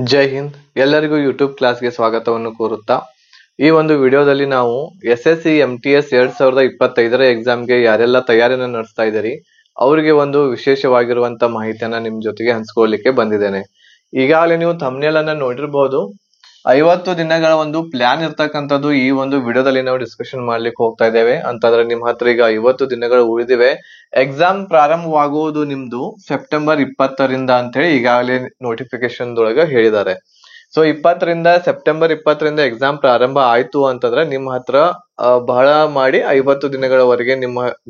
ಜೈ ಹಿಂದ್. ಎಲ್ಲರಿಗೂ ಯೂಟ್ಯೂಬ್ ಕ್ಲಾಸ್ಗೆ ಸ್ವಾಗತವನ್ನು ಕೋರುತ್ತಾ ಈ ಒಂದು ವಿಡಿಯೋದಲ್ಲಿ ನಾವು SSC MTS 2025ರ ಎಕ್ಸಾಮ್ಗೆ ಯಾರೆಲ್ಲ ತಯಾರಿಯನ್ನು ನಡೆಸ್ತಾ ಇದ್ದೀರಿ ಅವರಿಗೆ ಒಂದು ವಿಶೇಷವಾಗಿರುವಂತ ಮಾಹಿತಿಯನ್ನ ನಿಮ್ ಜೊತೆಗೆ ಹಂಚ್ಕೊಳ್ಳಿಕ್ಕೆ ಬಂದಿದ್ದೇನೆ. ಈಗಾಗಲೇ ನೀವು ಥಂಬ್ನೇಲ್ ಅನ್ನ ನೋಡಿರಬಹುದು. 50 ದಿನಗಳ ಒಂದು ಪ್ಲಾನ್ ಇರ್ತಕ್ಕಂಥದ್ದು ಈ ಒಂದು ವಿಡಿಯೋದಲ್ಲಿ ನಾವು ಡಿಸ್ಕಷನ್ ಮಾಡ್ಲಿಕ್ಕೆ ಹೋಗ್ತಾ ಇದ್ದೇವೆ. ಅಂತಂದ್ರೆ ನಿಮ್ ಹತ್ರ ಈಗ 50 ದಿನಗಳು ಉಳಿದಿವೆ. ಎಕ್ಸಾಮ್ ಪ್ರಾರಂಭವಾಗುವುದು ನಿಮ್ದು ಸೆಪ್ಟೆಂಬರ್ 20ರಿಂದ ಅಂತ ಹೇಳಿ ಈಗಾಗಲೇ ನೋಟಿಫಿಕೇಶನ್ ಒಳಗ ಹೇಳಿದ್ದಾರೆ. ಸೊ ಸೆಪ್ಟೆಂಬರ್ 20ರಿಂದ ಎಕ್ಸಾಮ್ ಪ್ರಾರಂಭ ಆಯ್ತು ಅಂತಂದ್ರೆ ನಿಮ್ಮ ಹತ್ರ ಬಹಳ ಮಾಡಿ 50 ದಿನಗಳವರೆಗೆ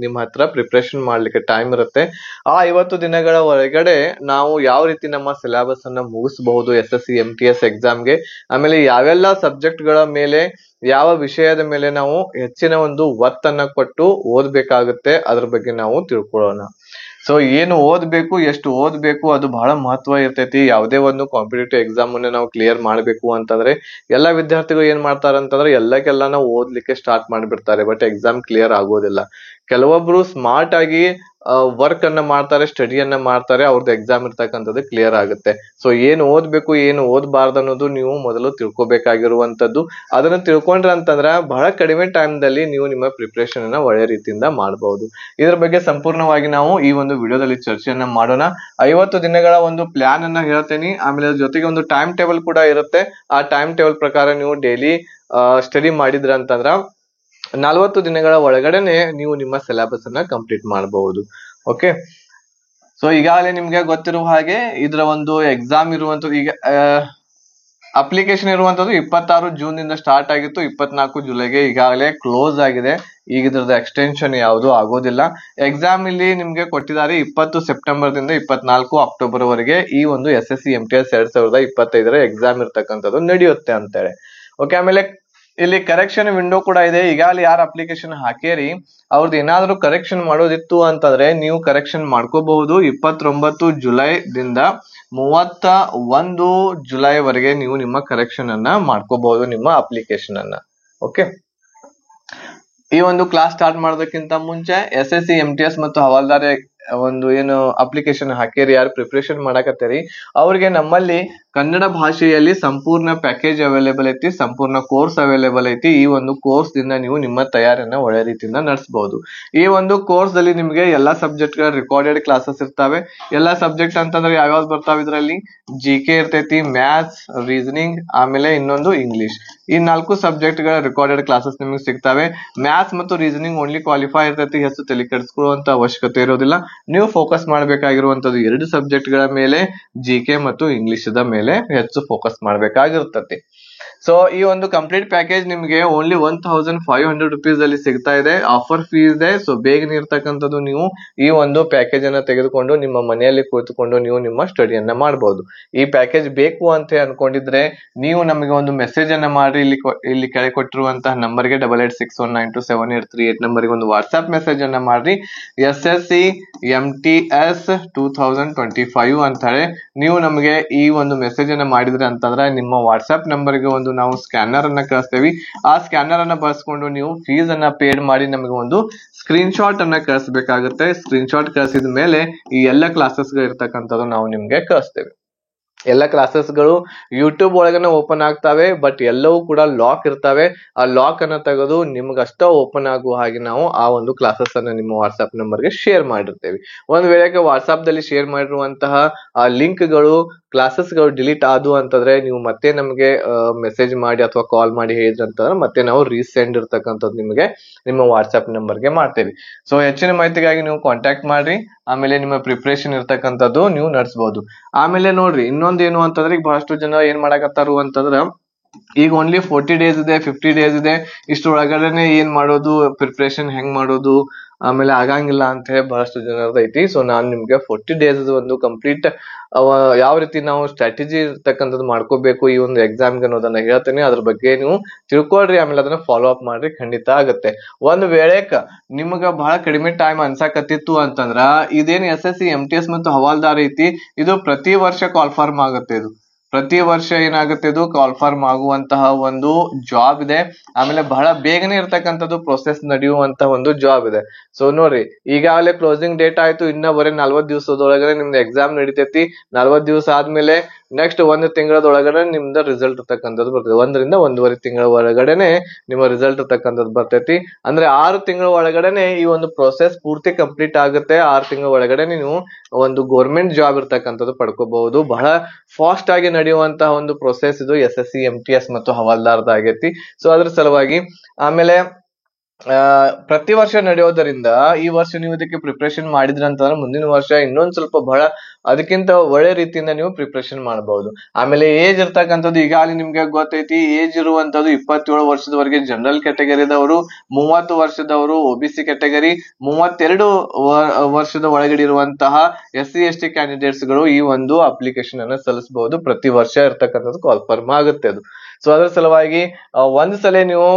ನಿಮ್ಮ ಹತ್ರ ಪ್ರಿಪರೇಷನ್ ಮಾಡ್ಲಿಕ್ಕೆ ಟೈಮ್ ಇರುತ್ತೆ. ಆ 50 ದಿನಗಳ ಒಳಗಡೆ ನಾವು ಯಾವ ರೀತಿ ನಮ್ಮ ಸಿಲೆಬಸ್ ಅನ್ನ ಮುಗಿಸಬಹುದು SSC MTS ಎಕ್ಸಾಮ್ಗೆ, ಆಮೇಲೆ ಯಾವೆಲ್ಲ ಸಬ್ಜೆಕ್ಟ್ ಗಳ ಮೇಲೆ ಯಾವ ವಿಷಯದ ಮೇಲೆ ನಾವು ಹೆಚ್ಚಿನ ಒಂದು ಒತ್ತನ್ನ ಕೊಟ್ಟು ಓದ್ಬೇಕಾಗುತ್ತೆ ಅದ್ರ ಬಗ್ಗೆ ನಾವು ತಿಳ್ಕೊಳ್ಳೋಣ. ಸೊ ಏನು ಓದ್ಬೇಕು, ಎಷ್ಟು ಓದ್ಬೇಕು, ಅದು ಬಹಳ ಮಹತ್ವ ಇರ್ತೈತಿ. ಯಾವುದೇ ಒಂದು ಕಾಂಪಿಟೇಟಿವ್ ಎಕ್ಸಾಮ್ ಅನ್ನ ನಾವು ಕ್ಲಿಯರ್ ಮಾಡ್ಬೇಕು ಅಂತಂದ್ರೆ ಎಲ್ಲಾ ವಿದ್ಯಾರ್ಥಿಗಳು ಏನ್ ಮಾಡ್ತಾರ ಅಂತಂದ್ರೆ ಎಲ್ಲಕ್ಕೆಲ್ಲ ನಾವು ಓದ್ಲಿಕ್ಕೆ ಸ್ಟಾರ್ಟ್ ಮಾಡ್ಬಿಡ್ತಾರೆ, ಬಟ್ ಎಕ್ಸಾಮ್ ಕ್ಲಿಯರ್ ಆಗೋದಿಲ್ಲ. ಕೆಲವೊಬ್ರು ಸ್ಮಾರ್ಟ್ ಆಗಿ ವರ್ಕ್ ಅನ್ನ ಮಾಡ್ತಾರೆ, ಸ್ಟಡಿಯನ್ನ ಮಾಡ್ತಾರೆ, ಅವ್ರದ್ದು ಎಕ್ಸಾಮ್ ಇರ್ತಕ್ಕಂಥದ್ದು ಕ್ಲಿಯರ್ ಆಗುತ್ತೆ. ಸೊ ಏನು ಓದ್ಬೇಕು, ಏನು ಓದ್ಬಾರ್ದು ಅನ್ನೋದು ನೀವು ಮೊದಲು ತಿಳ್ಕೊಬೇಕಾಗಿರುವಂತದ್ದು. ಅದನ್ನ ತಿಳ್ಕೊಂಡ್ರೆ ಅಂತಂದ್ರೆ ಬಹಳ ಕಡಿಮೆ ಟೈಮ್ ದಲ್ಲಿ ನೀವು ನಿಮ್ಮ ಪ್ರಿಪರೇಷನ್ ಅನ್ನ ಒಳ್ಳೆ ರೀತಿಯಿಂದ ಮಾಡಬಹುದು. ಇದ್ರ ಬಗ್ಗೆ ಸಂಪೂರ್ಣವಾಗಿ ನಾವು ಈ ಒಂದು ವಿಡಿಯೋದಲ್ಲಿ ಚರ್ಚೆಯನ್ನ ಮಾಡೋಣ. 50 ದಿನಗಳ ಒಂದು ಪ್ಲಾನ್ ಅನ್ನ ಹೇಳ್ತೇನೆ, ಆಮೇಲೆ ಅದ್ರ ಜೊತೆಗೆ ಒಂದು ಟೈಮ್ ಟೇಬಲ್ ಕೂಡ ಇರುತ್ತೆ. ಆ ಟೈಮ್ ಟೇಬಲ್ ಪ್ರಕಾರ ನೀವು ಡೈಲಿ ಸ್ಟಡಿ ಮಾಡಿದ್ರ ಅಂತಂದ್ರ 40 ದಿನಗಳ ಒಳಗಡೆನೆ ನೀವು ನಿಮ್ಮ ಸಿಲೆಬಸ್ ಅನ್ನ ಕಂಪ್ಲೀಟ್ ಮಾಡಬಹುದು. ಓಕೆ, ಸೊ ಈಗಾಗಲೇ ನಿಮ್ಗೆ ಗೊತ್ತಿರುವ ಹಾಗೆ ಇದರ ಒಂದು ಎಕ್ಸಾಮ್ ಇರುವಂತದ್ದು, ಈಗ ಅಪ್ಲಿಕೇಶನ್ ಇರುವಂತದ್ದು 26 ಜೂನ್ ನಿಂದ ಸ್ಟಾರ್ಟ್ ಆಗಿತ್ತು, 24 ಜುಲೈಗೆ ಈಗಾಗಲೇ ಕ್ಲೋಸ್ ಆಗಿದೆ. ಈಗ ಇದ್ರದ್ದು ಎಕ್ಸ್ಟೆನ್ಷನ್ ಯಾವುದು ಆಗೋದಿಲ್ಲ. ಎಕ್ಸಾಮ್ ಇಲ್ಲಿ ನಿಮ್ಗೆ ಕೊಟ್ಟಿದ್ದಾರೆ 20 ಸೆಪ್ಟೆಂಬರ್ ದಿಂದ 24 ಅಕ್ಟೋಬರ್ ವರೆಗೆ ಈ ಒಂದು SSC MTS 2025ರ ಎಕ್ಸಾಮ್ ಇರ್ತಕ್ಕಂಥದ್ದು ನಡೆಯುತ್ತೆ ಅಂತೇಳಿ. ಓಕೆ, ಆಮೇಲೆ ಇಲ್ಲಿ ಕರೆಕ್ಷನ್ ವಿಂಡೋ ಕೂಡ ಇದೆ. ಈಗಾಗಲೇ ಯಾರು ಅಪ್ಲಿಕೇಶನ್ ಹಾಕೇರಿ ಅವ್ರದ್ದು ಏನಾದ್ರು ಕರೆಕ್ಷನ್ ಮಾಡೋದಿತ್ತು ಅಂತಂದ್ರೆ ನೀವು ಕರೆಕ್ಷನ್ ಮಾಡ್ಕೋಬಹುದು. 29 ಜುಲೈದಿಂದ 31 ಜುಲೈ ವರೆಗೆ ನೀವು ನಿಮ್ಮ ಕರೆಕ್ಷನ್ ಅನ್ನ ಮಾಡ್ಕೋಬಹುದು, ನಿಮ್ಮ ಅಪ್ಲಿಕೇಶನ್ ಅನ್ನ. ಓಕೆ, ಈ ಒಂದು ಕ್ಲಾಸ್ ಸ್ಟಾರ್ಟ್ ಮಾಡೋದಕ್ಕಿಂತ ಮುಂಚೆ SSC MTS ಮತ್ತು ಹವಾಲ್ದಾರ್ ಒಂದು ಏನು ಅಪ್ಲಿಕೇಶನ್ ಹಾಕಿರಿ, ಯಾರು ಪ್ರಿಪರೇಷನ್ ಮಾಡಕತ್ತೀರಿ ಅವ್ರಿಗೆ ನಮ್ಮಲ್ಲಿ ಕನ್ನಡ ಭಾಷೆಯಲ್ಲಿ ಸಂಪೂರ್ಣ ಪ್ಯಾಕೇಜ್ ಅವೈಲೇಬಲ್ ಐತಿ, ಸಂಪೂರ್ಣ ಕೋರ್ಸ್ ಅವೈಲೇಬಲ್ ಐತಿ. ಈ ಒಂದು ಕೋರ್ಸ್ ದಿಂದ ನೀವು ನಿಮ್ಮ ತಯಾರಿಯನ್ನ ಒಳ್ಳೆ ರೀತಿಯಿಂದ ನಡೆಸಬಹುದು. ಈ ಒಂದು ಕೋರ್ಸ್ ಅಲ್ಲಿ ನಿಮ್ಗೆ ಎಲ್ಲಾ ಸಬ್ಜೆಕ್ಟ್ ಗಳ ರೆಕಾರ್ಡೆಡ್ ಕ್ಲಾಸಸ್ ಇರ್ತವೆ. ಎಲ್ಲಾ ಸಬ್ಜೆಕ್ಟ್ ಅಂತಂದ್ರೆ ಯಾವ್ಯಾವ್ದು ಬರ್ತಾವ ಇದರಲ್ಲಿ? GK ಇರ್ತೈತಿ, ಮ್ಯಾಥ್ಸ್, ರೀಸನಿಂಗ್, ಆಮೇಲೆ ಇನ್ನೊಂದು ಇಂಗ್ಲಿಷ್. ಈ 4 ಸಬ್ಜೆಕ್ಟ್ ಗಳ ರೆಕಾರ್ಡೆಡ್ ಕ್ಲಾಸಸ್ ನಿಮ್ಗೆ ಸಿಗ್ತವೆ. ಮ್ಯಾಥ್ಸ್ ಮತ್ತು ರೀಸನಿಂಗ್ ಓನ್ಲಿ ಕ್ವಾಲಿಫೈ ಇರ್ತೈತಿ, ಹೆಚ್ಚು ತಲೆ ಕೆಡಿಸ್ಕೊಳ್ಳುವಂತ ಅವಶ್ಯಕತೆ ಇರೋದಿಲ್ಲ. ನೀವು ಫೋಕಸ್ ಮಾಡಬೇಕಾಗಿರುವಂತದ್ದು 2 ಸಬ್ಜೆಕ್ಟ್ ಗಳ ಮೇಲೆ, GK ಮತ್ತು ಇಂಗ್ಲಿಷ್ ದ ಮೇಲೆ ಹೆಚ್ಚು ಫೋಕಸ್ ಮಾಡಬೇಕಾಗಿರ್ತದೆ. ಸೊ ಈ ಒಂದು ಕಂಪ್ಲೀಟ್ ಪ್ಯಾಕೇಜ್ ನಿಮ್ಗೆ ಓನ್ಲಿ 1500 ರುಪೀಸ್ ಅಲ್ಲಿ ಸಿಗ್ತಾ ಇದೆ. ಆಫರ್ ಫೀ ಇದೆ. ಸೊ ಬೇಗನೆ ಇರ್ತಕ್ಕಂಥದ್ದು ನೀವು ಈ ಒಂದು ಪ್ಯಾಕೇಜ್ ಅನ್ನ ತೆಗೆದುಕೊಂಡು ನಿಮ್ಮ ಮನೆಯಲ್ಲಿ ಕೂತ್ಕೊಂಡು ನೀವು ನಿಮ್ಮ ಸ್ಟಡಿಯನ್ನ ಮಾಡಬಹುದು. ಈ ಪ್ಯಾಕೇಜ್ ಬೇಕು ಅಂತ ಅನ್ಕೊಂಡಿದ್ರೆ ನೀವು ನಮಗೆ ಒಂದು ಮೆಸೇಜ್ ಅನ್ನ ಮಾಡಿ, ಇಲ್ಲಿ ಕೆಳಗೆ ಕೊಟ್ಟಿರುವಂತಹ ನಂಬರ್ಗೆ 8861927838 ನಂಬರ್ಗೆ ಒಂದು ವಾಟ್ಸ್ಆಪ್ ಮೆಸೇಜ್ ಅನ್ನ ಮಾಡ್ರಿ. SSC MTS 2025 ಅಂತ ಹೇಳಿ ನೀವು ನಮಗೆ ಈ ಒಂದು ಮೆಸೇಜ್ ಅನ್ನ ಮಾಡಿದ್ರೆ ಅಂತಂದ್ರೆ ನಿಮ್ಮ ವಾಟ್ಸ್ಆಪ್ ನಂಬರ್ಗೆ ಒಂದು ನಾವು ಸ್ಕ್ಯಾನರ್ ಅನ್ನ ಕಳಿಸ್ತೇವೆ. ಆ ಸ್ಕ್ಯಾನರ್ ಅನ್ನ ಬಳಸ್ಕೊಂಡು ನೀವು ಫೀಸ್ ಅನ್ನ ಪೇಡ್ ಮಾಡಿ ನಮಗೆ ಒಂದು ಸ್ಕ್ರೀನ್ ಶಾಟ್ ಅನ್ನ ಕಳಿಸಬೇಕಾಗುತ್ತೆ. ಸ್ಕ್ರೀನ್ ಶಾಟ್ ಕಳಿಸಿದ ಮೇಲೆ ಈ ಎಲ್ಲ ಕ್ಲಾಸಸ್ ಗಳು ಇರ್ತಕ್ಕಂಥದ್ದು ನಾವು ನಿಮ್ಗೆ ಕಳಿಸ್ತೇವೆ. ಎಲ್ಲ ಕ್ಲಾಸಸ್ ಗಳು ಯೂಟ್ಯೂಬ್ ಒಳಗನೆ ಓಪನ್ ಆಗ್ತವೆ, ಬಟ್ ಎಲ್ಲವೂ ಕೂಡ ಲಾಕ್ ಇರ್ತವೆ. ಆ ಲಾಕ್ ಅನ್ನ ತೆಗೆದು ನಿಮ್ಗಷ್ಟ ಓಪನ್ ಆಗುವ ಹಾಗೆ ನಾವು ಆ ಒಂದು ಕ್ಲಾಸಸ್ ಅನ್ನ ನಿಮ್ಮ ವಾಟ್ಸ್ಆಪ್ ನಂಬರ್ಗೆ ಶೇರ್ ಮಾಡಿರ್ತೇವೆ. ಒಂದ್ ವೇಳೆ ವಾಟ್ಸ್ಆಪ್ ದಲ್ಲಿ ಶೇರ್ ಮಾಡಿರುವಂತಹ ಆ ಲಿಂಕ್ ಗಳು ಕ್ಲಾಸಸ್ ಗಳು ಡಿಲೀಟ್ ಆದವು ಅಂತಂದ್ರೆ ನೀವು ಮತ್ತೆ ನಮಗೆ ಮೆಸೇಜ್ ಮಾಡಿ ಅಥವಾ ಕಾಲ್ ಮಾಡಿ ಹೇಳಿದ್ರಿ ಅಂತಂದ್ರೆ ಮತ್ತೆ ನಾವು ರೀಸೆಂಡ್ ಇರ್ತಕ್ಕಂಥದ್ದು ನಿಮಗೆ ನಿಮ್ಮ ವಾಟ್ಸ್ಆಪ್ ನಂಬರ್ಗೆ ಮಾಡ್ತೇವೆ. ಸೊ ಹೆಚ್ಚಿನ ಮಾಹಿತಿಗಾಗಿ ನೀವು ಕಾಂಟ್ಯಾಕ್ಟ್ ಮಾಡ್ರಿ, ಆಮೇಲೆ ನಿಮ್ಮ ಪ್ರಿಪರೇಷನ್ ಇರ್ತಕ್ಕಂಥದ್ದು ನೀವು ನಡೆಸಬಹುದು. ಆಮೇಲೆ ನೋಡ್ರಿ ಇನ್ನೊಂದು ಏನು ಅಂತಂದ್ರೆ ಈಗ ಬಹಳಷ್ಟು ಜನ ಏನ್ ಮಾಡಕತ್ತಾರು ಅಂತಂದ್ರ ಈಗ ಓನ್ಲಿ 40 ಡೇಸ್ ಇದೆ, 50 ಡೇಸ್ ಇದೆ, ಇಷ್ಟೊಳಗಡೆನೆ ಏನ್ ಮಾಡೋದು, ಪ್ರಿಪರೇಷನ್ ಹೆಂಗ್ ಮಾಡೋದು, ಆಮೇಲೆ ಆಗಂಗಿಲ್ಲ ಅಂತ ಹೇಳಿ ಬಹಳಷ್ಟು ಜನರದ್ದು ಐತಿ. ಸೊ ನಾನು ನಿಮ್ಗೆ 40 ಡೇಸ್ ಒಂದು ಕಂಪ್ಲೀಟ್ ಯಾವ ರೀತಿ ನಾವು ಸ್ಟ್ರಾಟಜಿ ಇರ್ತಕ್ಕಂಥದ್ದು ಮಾಡ್ಕೋಬೇಕು ಈ ಒಂದು ಎಕ್ಸಾಮ್ಗೆ ಅನ್ನೋದನ್ನ ಹೇಳ್ತೇನೆ. ಅದ್ರ ಬಗ್ಗೆ ನೀವು ತಿಳ್ಕೊಳ್ರಿ, ಆಮೇಲೆ ಅದನ್ನ ಫಾಲೋ ಅಪ್ ಮಾಡ್ರಿ, ಖಂಡಿತ ಆಗುತ್ತೆ. ಒಂದ್ ವೇಳೆ ನಿಮ್ಗ ಬಹಳ ಕಡಿಮೆ ಟೈಮ್ ಅನ್ಸಾಕತ್ತಿತ್ತು ಅಂತಂದ್ರ ಇದೇನು SSC MTS ಮತ್ತು ಹವಾಲ್ದಾರ್ ಐತಿ ಇದು ಪ್ರತಿ ವರ್ಷ ಕಾಲ್ಫಾರ್ಮ್ ಆಗುತ್ತೆ. ಇದು ಪ್ರತಿ ವರ್ಷ ಏನಾಗುತ್ತೆ, ಇದು ಕಾಲ್ಫಾರ್ಮ್ ಆಗುವಂತಹ ಒಂದು ಜಾಬ್ ಇದೆ. ಆಮೇಲೆ ಬಹಳ ಬೇಗನೆ ಇರ್ತಕ್ಕಂಥದ್ದು ಪ್ರೊಸೆಸ್ ನಡೆಯುವಂತಹ ಒಂದು ಜಾಬ್ ಇದೆ. ಸೊ ನೋಡ್ರಿ, ಈಗಾಗಲೇ ಕ್ಲೋಸಿಂಗ್ ಡೇಟ್ ಆಯ್ತು, ಇನ್ನ ಬರೀ 40 ದಿವಸದೊಳಗಡೆ ನಿಮ್ದು ಎಕ್ಸಾಮ್ ನಡಿತೈತಿ. 40 ದಿವಸ ಆದ್ಮೇಲೆ ನೆಕ್ಸ್ಟ್ 1 ತಿಂಗಳದೊಳಗಡೆ ನಿಮ್ದು ರಿಸಲ್ಟ್ ಇರ್ತಕ್ಕಂಥದ್ದು ಬರ್ತದೆ. 1 ರಿಂದ 1.5 ತಿಂಗಳ ಒಳಗಡೆನೆ ನಿಮ್ಮ ರಿಸಲ್ಟ್ ಇರ್ತಕ್ಕಂಥದ್ದು ಬರ್ತೈತಿ. ಅಂದ್ರೆ 6 ತಿಂಗಳ ಒಳಗಡೆನೆ ಈ ಒಂದು ಪ್ರೊಸೆಸ್ ಪೂರ್ತಿ ಕಂಪ್ಲೀಟ್ ಆಗುತ್ತೆ. 6 ತಿಂಗಳ ಒಳಗಡೆ ನೀವು ಒಂದು ಗೌರ್ಮೆಂಟ್ ಜಾಬ್ ಇರ್ತಕ್ಕಂಥದ್ದು ಪಡ್ಕೋಬಹುದು. ಬಹಳ ಫಾಸ್ಟ್ ಆಗಿ ನಡೆಯುವಂತಹ ಒಂದು ಪ್ರೊಸೆಸ್ ಇದು SSC MTS ಮತ್ತು ಹವಾಲ್ದಾರ್ದ ಆಗೈತಿ. ಸೊ ಅದ್ರ ಸಲುವಾಗಿ ಆಮೇಲೆ ಪ್ರತಿ ವರ್ಷ ನಡೆಯೋದರಿಂದ ಈ ವರ್ಷ ನೀವು ಇದಕ್ಕೆ ಪ್ರಿಪ್ರೇಷನ್ ಮಾಡಿದ್ರಿ ಅಂತಂದ್ರೆ ಮುಂದಿನ ವರ್ಷ ಇನ್ನೊಂದ್ ಸ್ವಲ್ಪ ಬಹಳ ಅದಕ್ಕಿಂತ ಒಳ್ಳೆ ರೀತಿಯಿಂದ ನೀವು ಪ್ರಿಪ್ರೇಷನ್ ಮಾಡಬಹುದು. ಆಮೇಲೆ ಏಜ್ ಇರ್ತಕ್ಕಂಥದ್ದು ಈಗಾಗಲೇ ನಿಮ್ಗೆ ಗೊತ್ತೈತಿ. ಏಜ್ ಇರುವಂತದ್ದು 27 ವರ್ಷದವರೆಗೆ ಜನರಲ್ ಕ್ಯಾಟಗರಿದವರು, 30 ವರ್ಷದವರು OBC ಕ್ಯಾಟಗರಿ, 32 ವರ್ಷದ ಒಳಗಡೆ ಇರುವಂತಹ SC ST ಕ್ಯಾಂಡಿಡೇಟ್ಸ್ ಗಳು ಈ ಒಂದು ಅಪ್ಲಿಕೇಶನ್ ಅನ್ನ ಸಲ್ಲಿಸಬಹುದು. ಪ್ರತಿ ವರ್ಷ ಇರ್ತಕ್ಕಂಥದ್ದು ಕಾಲ್ಫರ್ಮ್ ಆಗುತ್ತೆ ಅದು. ಸೊ ಅದ್ರ ಸಲುವಾಗಿ ಒಂದ್ ಸಲ ನೀವು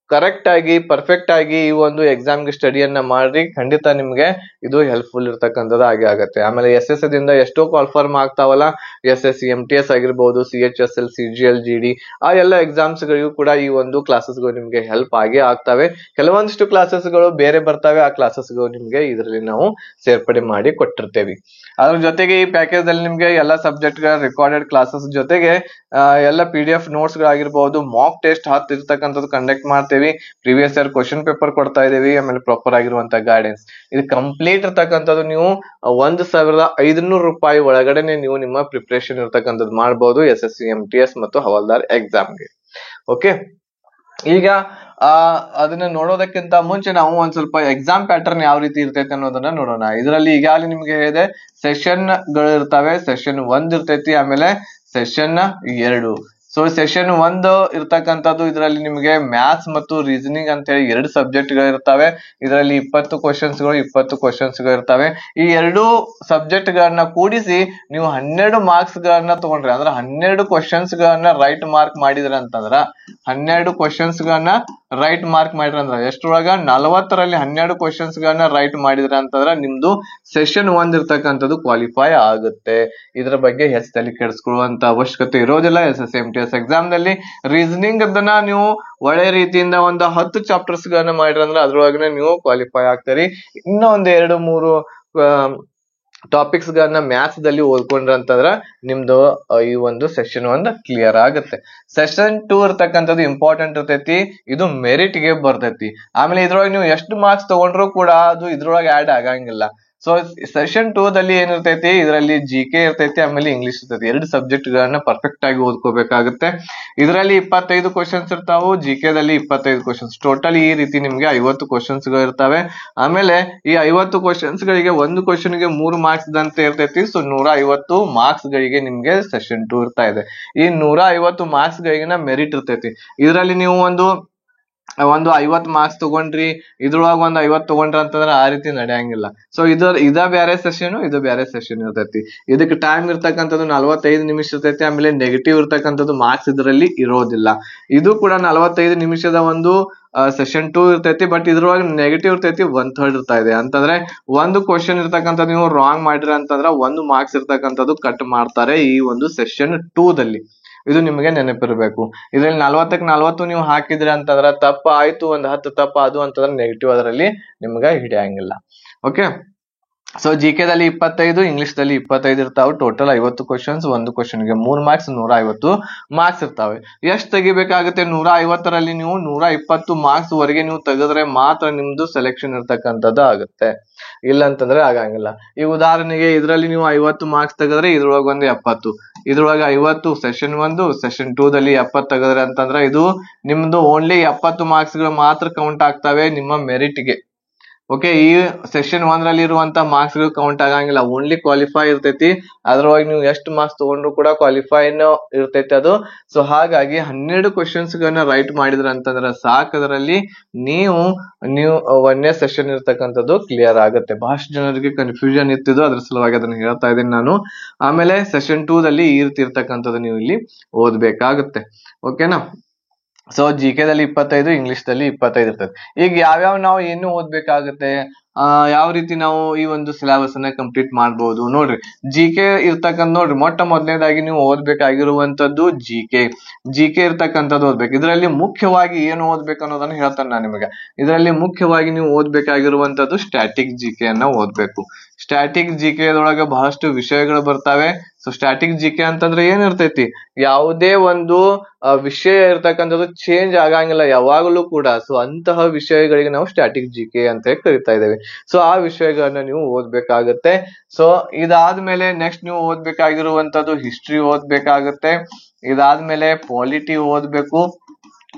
ಕರೆಕ್ಟ್ ಆಗಿ ಪರ್ಫೆಕ್ಟ್ ಆಗಿ ಈ ಒಂದು ಎಕ್ಸಾಮ್ಗೆ ಸ್ಟಡಿಯನ್ನ ಮಾಡ್ರಿ, ಖಂಡಿತ ನಿಮ್ಗೆ ಇದು ಹೆಲ್ಪ್ಫುಲ್ ಇರ್ತಕ್ಕಂಥದ್ದು ಆಗೇ ಆಗತ್ತೆ. ಆಮೇಲೆ SSC ದಿಂದ ಎಷ್ಟೋ ಕಾಲ್ಫಾರ್ಮ್ ಆಗ್ತಾವಲ್ಲ, SSC MTS ಆಗಿರ್ಬೋದು, CHSL CGL GD, ಆ ಎಲ್ಲ ಎಕ್ಸಾಮ್ಸ್ ಗಳಿಗೂ ಕೂಡ ಈ ಒಂದು ಕ್ಲಾಸಸ್ ಗಳು ನಿಮ್ಗೆ ಹೆಲ್ಪ್ ಆಗೇ ಆಗ್ತವೆ. ಕೆಲವೊಂದಿಷ್ಟು ಕ್ಲಾಸಸ್ ಗಳು ಬೇರೆ ಬರ್ತವೆ, ಆ ಕ್ಲಾಸಸ್ ಗಳು ನಿಮ್ಗೆ ಇದರಲ್ಲಿ ನಾವು ಸೇರ್ಪಡೆ ಮಾಡಿ ಕೊಟ್ಟಿರ್ತೇವೆ. ಅದ್ರ ಜೊತೆಗೆ ಈ ಪ್ಯಾಕೇಜ್ ಅಲ್ಲಿ ನಿಮ್ಗೆ ಎಲ್ಲ ಸಬ್ಜೆಕ್ಟ್ ಗಳ ರೆಕಾರ್ಡೆಡ್ ಕ್ಲಾಸಸ್ ಜೊತೆಗೆ ಎಲ್ಲ PDF ನೋಟ್ಸ್ ಗಳಾಗಿರ್ಬಹುದು, ಮಾಕ್ ಟೆಸ್ಟ್ 10 ಇರ್ತಕ್ಕಂಥದ್ದು ಕಂಡಕ್ಟ್ ಮಾಡ್ತೇವೆ. ಪ್ರೀವಿಯಸ್ ಇಯರ್ ಕ್ವಶನ್ ಪೇಪರ್ ಕೊಡ್ತಾ ಇದೀವಿ. ಆಮೇಲೆ ಪ್ರಾಪರ್ ಆಗಿರುವಂತಹ ಗೈಡೆನ್ಸ್ ಇದು ಕಂಪ್ಲೀಟ್ ಇರ್ತಕ್ಕಂಥದ್ದು ನೀವು 1,500 ರೂಪಾಯಿ ಒಳಗಡೆನೆ ನೀವು ನಿಮ್ಮ ಪ್ರಿಪರೇಷನ್ ಇರ್ತಕ್ಕಂಥದ್ದು ಮಾಡಬಹುದು SSC MTS ಮತ್ತು ಹವಾಲ್ದಾರ್ ಎಕ್ಸಾಮ್ಗೆ. ಓಕೆ, ಈಗ ಅದನ್ನ ನೋಡೋದಕ್ಕಿಂತ ಮುಂಚೆ ನಾವು ಒಂದ್ ಸ್ವಲ್ಪ ಎಕ್ಸಾಮ್ ಪ್ಯಾಟರ್ನ್ ಯಾವ ರೀತಿ ಇರ್ತೈತೆ ಅನ್ನೋದನ್ನ ನೋಡೋಣ. ಇದರಲ್ಲಿ ಈಗಾಗಲೇ ನಿಮ್ಗೆ ಹೇಳಿದೆ ಸೆಷನ್ ಗಳು ಇರ್ತವೆ. ಸೆಷನ್ 1 ಇರ್ತೈತಿ, ಆಮೇಲೆ ಸೆಷನ್ 2. ಸೊ ಸೆಷನ್ 1 ಇರ್ತಕ್ಕಂಥದ್ದು ಇದರಲ್ಲಿ ನಿಮಗೆ ಮ್ಯಾಥ್ಸ್ ಮತ್ತು ರೀಸನಿಂಗ್ ಅಂತ ಹೇಳಿ 2 ಸಬ್ಜೆಕ್ಟ್ ಗಳು ಇರ್ತವೆ. ಇದರಲ್ಲಿ 20 ಕ್ವಶನ್ಸ್ ಗಳು ಇರ್ತವೆ. ಈ 2 ಸಬ್ಜೆಕ್ಟ್ ಗಳನ್ನ ಕೂಡಿಸಿ ನೀವು 12 ಮಾರ್ಕ್ಸ್ ಗಳನ್ನ ತಗೊಂಡ್ರೆ, ಅಂದ್ರೆ 12 ಕ್ವಶನ್ಸ್ ಗಳನ್ನ ರೈಟ್ ಮಾರ್ಕ್ ಮಾಡಿದ್ರೆ ಅಂತಂದ್ರ 12 ಕ್ವಶನ್ಸ್ ಗಳನ್ನ ರೈಟ್ ಮಾರ್ಕ್ ಮಾಡಿದ್ರೆ ಅಂದ್ರೆ ಎಷ್ಟೊಳಗ 40ರಲ್ಲಿ 12 ಕ್ವಶನ್ಸ್ ಗಳನ್ನ ರೈಟ್ ಮಾಡಿದ್ರೆ ಅಂತಂದ್ರೆ ನಿಮ್ದು ಸೆಷನ್ 1 ಇರ್ತಕ್ಕಂಥದ್ದು ಕ್ವಾಲಿಫೈ ಆಗುತ್ತೆ. ಇದರ ಬಗ್ಗೆ ಹೆಚ್ಚು ತಲೆ ಕೆಡಿಸ್ಕೊಳ್ಳುವಂತ ಅವಶ್ಯಕತೆ ಇರೋದಿಲ್ಲ. SSC MTS ಎಕ್ಸಾಮ್ ನಲ್ಲಿ ರೀಸನಿಂಗ್ ಅದನ್ನ ನೀವು ಒಳ್ಳೆ ರೀತಿಯಿಂದ ಒಂದು 10 ಚಾಪ್ಟರ್ಸ್ ಗಳನ್ನ ಮಾಡಿದ್ರೆ ಅಂದ್ರೆ ಅದ್ರೊಳಗನೆ ನೀವು ಕ್ವಾಲಿಫೈ ಆಗ್ತೀರಿ. ಇನ್ನ ಒಂದ್ 2-3 ಟಾಪಿಕ್ಸ್ ಗಳನ್ನ ಮ್ಯಾಥ್ಸ್ ದಲ್ಲಿ ಓದ್ಕೊಂಡ್ರ ಅಂತಂದ್ರ ನಿಮ್ದು ಈ ಒಂದು ಸೆಷನ್ 1 ಕ್ಲಿಯರ್ ಆಗುತ್ತೆ. ಸೆಷನ್ 2 ಇರ್ತಕ್ಕಂಥದ್ದು ಇಂಪಾರ್ಟೆಂಟ್ ಇರ್ತೈತಿ. ಇದು ಮೆರಿಟ್ ಗೆ ಬರ್ತೈತಿ. ಆಮೇಲೆ ಇದ್ರೊಳಗೆ ನೀವು ಎಷ್ಟು ಮಾರ್ಕ್ಸ್ ತಗೊಂಡ್ರು ಕೂಡ ಅದು ಇದ್ರೊಳಗೆ ಆಡ್ ಆಗಂಗಿಲ್ಲ. ಸೊ ಸೆಷನ್ 2 ದಲ್ಲಿ ಏನಿರ್ತೈತಿ, ಇದರಲ್ಲಿ GK ಇರ್ತೈತಿ, ಆಮೇಲೆ ಇಂಗ್ಲಿಷ್ ಇರ್ತೈತಿ. 2 ಸಬ್ಜೆಕ್ಟ್ ಗಳನ್ನ ಪರ್ಫೆಕ್ಟ್ ಆಗಿ ಓದ್ಕೋಬೇಕಾಗುತ್ತೆ. ಇದರಲ್ಲಿ 25 ಕ್ವಶನ್ಸ್ ಇರ್ತಾವು, GK ದಲ್ಲಿ 25 ಕ್ವಶನ್ಸ್. ಟೋಟಲ್ ಈ ರೀತಿ ನಿಮ್ಗೆ 50 ಕ್ವಶನ್ಸ್ ಗಳು ಇರ್ತವೆ. ಆಮೇಲೆ ಈ 50 ಕ್ವಶನ್ಸ್ ಗಳಿಗೆ ಒಂದು ಕ್ವಶನ್ ಗೆ 3 ಮಾರ್ಕ್ಸ್ ಅಂತ ಇರ್ತೈತಿ. ಸೊ 150 ಮಾರ್ಕ್ಸ್ ಗಳಿಗೆ ನಿಮ್ಗೆ ಸೆಷನ್ 2 ಇರ್ತಾ ಇದೆ. ಈ 150 ಮಾರ್ಕ್ಸ್ ಗಳಿಗೆ ಮೆರಿಟ್ ಇರ್ತೈತಿ. ಇದರಲ್ಲಿ ನೀವು ಒಂದು 50 ಮಾರ್ಕ್ಸ್ ತಗೊಂಡ್ರಿ, ಇದ್ರೊಳಗ ಒಂದು 50 ತಗೊಂಡ್ರಿ ಅಂತಂದ್ರೆ ಆ ರೀತಿ ನಡೆಯಂಗಿಲ್ಲ. ಸೊ ಇದ ಬೇರೆ ಸೆಷನ್, ಇದು ಬೇರೆ ಸೆಷನ್ ಇರ್ತೈತಿ. ಇದಕ್ಕೆ ಟೈಮ್ ಇರ್ತಕ್ಕಂಥದ್ದು 45 ನಿಮಿಷ ಇರ್ತೈತಿ. ಆಮೇಲೆ ನೆಗೆಟಿವ್ ಇರ್ತಕ್ಕಂಥದ್ದು ಮಾರ್ಕ್ಸ್ ಇದರಲ್ಲಿ ಇರೋದಿಲ್ಲ. ಇದು ಕೂಡ 45 ನಿಮಿಷದ ಒಂದು ಸೆಷನ್ 2 ಇರ್ತೈತಿ. ಬಟ್ ಇದ್ರೊಳಗೆ ನೆಗೆಟಿವ್ ಇರ್ತೈತಿ, 1/3 ಇರ್ತಾ ಇದೆ. ಅಂತಂದ್ರೆ ಒಂದು ಕ್ವಶನ್ ಇರ್ತಕ್ಕಂಥದ್ದು ನೀವು ರಾಂಗ್ ಮಾಡಿರ ಅಂತಂದ್ರೆ 1 ಮಾರ್ಕ್ಸ್ ಇರ್ತಕ್ಕಂಥದ್ದು ಕಟ್ ಮಾಡ್ತಾರೆ ಈ ಒಂದು ಸೆಷನ್ 2 ದಲ್ಲಿ. ಇದು ನಿಮಗೆ ನೆನಪಿರ್ಬೇಕು. ಇದ್ರಲ್ಲಿ 40ಕ್ಕೆ 40 ನೀವು ಹಾಕಿದ್ರಿ ಅಂತಂದ್ರ ತಪ್ಪ ಆಯ್ತು, ಒಂದ್ 10 ತಪ್ಪ ಅದು ಅಂತಂದ್ರೆ ನೆಗೆಟಿವ್ ಅದರಲ್ಲಿ ನಿಮ್ಗೆ ಹಿಡಿಯಂಗಿಲ್ಲ. ಓಕೆ, ಸೊ GK ದಲ್ಲಿ 25, ಇಂಗ್ಲಿಷ್ ದಲ್ಲಿ 25 ಇರ್ತಾವೆ. Total 50 questions. ಒಂದು ಕ್ವಶನ್ ಗೆ 3 ಮಾರ್ಕ್ಸ್, 150 ಮಾರ್ಕ್ಸ್ ಇರ್ತಾವೆ. ಎಷ್ಟು ತೆಗಿಬೇಕಾಗುತ್ತೆ? 150ರಲ್ಲಿ ನೀವು 120 ಮಾರ್ಕ್ಸ್ ವರೆಗೆ ನೀವು ತೆಗೆದ್ರೆ ಮಾತ್ರ ನಿಮ್ದು ಸೆಲೆಕ್ಷನ್ ಇರ್ತಕ್ಕಂಥದ್ದು ಆಗುತ್ತೆ. ಇಲ್ಲ ಅಂತಂದ್ರೆ ಆಗಂಗಿಲ್ಲ. ಈ ಉದಾಹರಣೆಗೆ ಇದರಲ್ಲಿ ನೀವು 50 ಮಾರ್ಕ್ಸ್ ತೆಗೆದ್ರೆ ಇದ್ರೊಳಗೆ ಒಂದು 70, ಇದ್ರೊಳಗೆ 50 ಸೆಷನ್ 1, ಸೆಷನ್ 2 ದಲ್ಲಿ 70 ತೆಗೆದ್ರೆ ಅಂತಂದ್ರೆ ಇದು ನಿಮ್ದು ಓನ್ಲಿ 70 ಮಾರ್ಕ್ಸ್ ಗಳು ಮಾತ್ರ ಕೌಂಟ್ ಆಗ್ತವೆ ನಿಮ್ಮ ಮೆರಿಟ್ ಗೆ. ಓಕೆ, ಈ ಸೆಷನ್ 1 ರಲ್ಲಿ ಇರುವಂತ ಮಾರ್ಕ್ಸ್ ಗಳು ಕೌಂಟ್ ಆಗಂಗಿಲ್ಲ. ಓನ್ಲಿ ಕ್ವಾಲಿಫೈ ಇರ್ತೈತಿ. ಅದ್ರೊಳಗೆ ನೀವು ಎಷ್ಟು ಮಾರ್ಕ್ಸ್ ತಗೊಂಡ್ರು ಕೂಡ ಕ್ವಾಲಿಫೈ ಇರ್ತೈತಿ ಅದು. ಸೊ ಹಾಗಾಗಿ 12 ಕ್ವಶನ್ಸ್ ಗಳನ್ನ ರೈಟ್ ಮಾಡಿದ್ರ ಅಂತಂದ್ರೆ ಸಾಕು, ಅದರಲ್ಲಿ ನೀವು 1ನೇ ಸೆಷನ್ ಇರ್ತಕ್ಕಂಥದ್ದು ಕ್ಲಿಯರ್ ಆಗುತ್ತೆ. ಬಹಳಷ್ಟು ಜನರಿಗೆ ಕನ್ಫ್ಯೂಷನ್ ಇರ್ತಿದ್ದು, ಅದ್ರ ಸಲುವಾಗಿ ಅದನ್ನ ಹೇಳ್ತಾ ಇದ್ದೀನಿ ನಾನು. ಆಮೇಲೆ ಸೆಷನ್ 2 ದಲ್ಲಿ ಈ ರೀತಿ ಇರ್ತಕ್ಕಂಥದ್ದು ನೀವು ಇಲ್ಲಿ ಓದ್ಬೇಕಾಗುತ್ತೆ. ಓಕೆನಾ? ಸೊ ಜಿ ದಲ್ಲಿ 25, ಇಂಗ್ಲಿಷ್ ದಲ್ಲಿ 25 ಇರ್ತದೆ. ಈಗ ಯಾವ್ಯಾವ ನಾವು ಏನು ಓದ್ಬೇಕಾಗುತ್ತೆ, ಯಾವ ರೀತಿ ನಾವು ಈ ಒಂದು ಸಿಲೆಬಸ್ ಅನ್ನ ಕಂಪ್ಲೀಟ್ ಮಾಡ್ಬೋದು ನೋಡ್ರಿ. ಜಿ ಕೆ ಇರ್ತಕ್ಕಂಥ ನೋಡ್ರಿ, ಮೊಟ್ಟ ಮೊದಲನೇದಾಗಿ ನೀವು ಓದ್ಬೇಕಾಗಿರುವಂತದ್ದು ಜಿ ಕೆ ಇರ್ತಕ್ಕಂಥದ್ದು ಓದ್ಬೇಕು. ಇದರಲ್ಲಿ ಮುಖ್ಯವಾಗಿ ಏನು ಓದ್ಬೇಕು ಅನ್ನೋದನ್ನ ಹೇಳ್ತಾನೆ ನಾನು ನಿಮಗೆ. ಇದರಲ್ಲಿ ಮುಖ್ಯವಾಗಿ ನೀವು ಓದ್ಬೇಕಾಗಿರುವಂತದ್ದು ಸ್ಟ್ಯಾಟಿಕ್ ಜಿ ಕೆ ಅನ್ನ ಓದ್ಬೇಕು. ಸ್ಟ್ಯಾಟಿಕ್ ಜಿ ಕೆ ಒಳಗೆ ಬಹಳಷ್ಟು ವಿಷಯಗಳು ಬರ್ತಾವೆ. ಸೊ ಸ್ಟ್ಯಾಟಿಕ್ ಜಿ ಕೆ ಅಂತಂದ್ರೆ ಏನಿರ್ತೈತಿ, ಯಾವುದೇ ಒಂದು ವಿಷಯ ಇರ್ತಕ್ಕಂಥದ್ದು ಚೇಂಜ್ ಆಗಂಗಿಲ್ಲ ಯಾವಾಗಲೂ ಕೂಡ. ಸೊ ಅಂತಹ ವಿಷಯಗಳಿಗೆ ನಾವು ಸ್ಟ್ಯಾಟಿಕ್ ಜಿ ಕೆ ಅಂತ ಕರಿತಾ ಇದ್ದೇವೆ. ಸೊ ಆ ವಿಷಯಗಳನ್ನ ನೀವು ಓದ್ಬೇಕಾಗತ್ತೆ. ಸೊ ಇದಾದ್ಮೇಲೆ ನೆಕ್ಸ್ಟ್ ನೀವು ಓದ್ಬೇಕಾಗಿರುವಂತದ್ದು ಹಿಸ್ಟ್ರಿ ಓದ್ಬೇಕಾಗತ್ತೆ. ಇದಾದ್ಮೇಲೆ ಪಾಲಿಟಿ ಓದ್ಬೇಕು,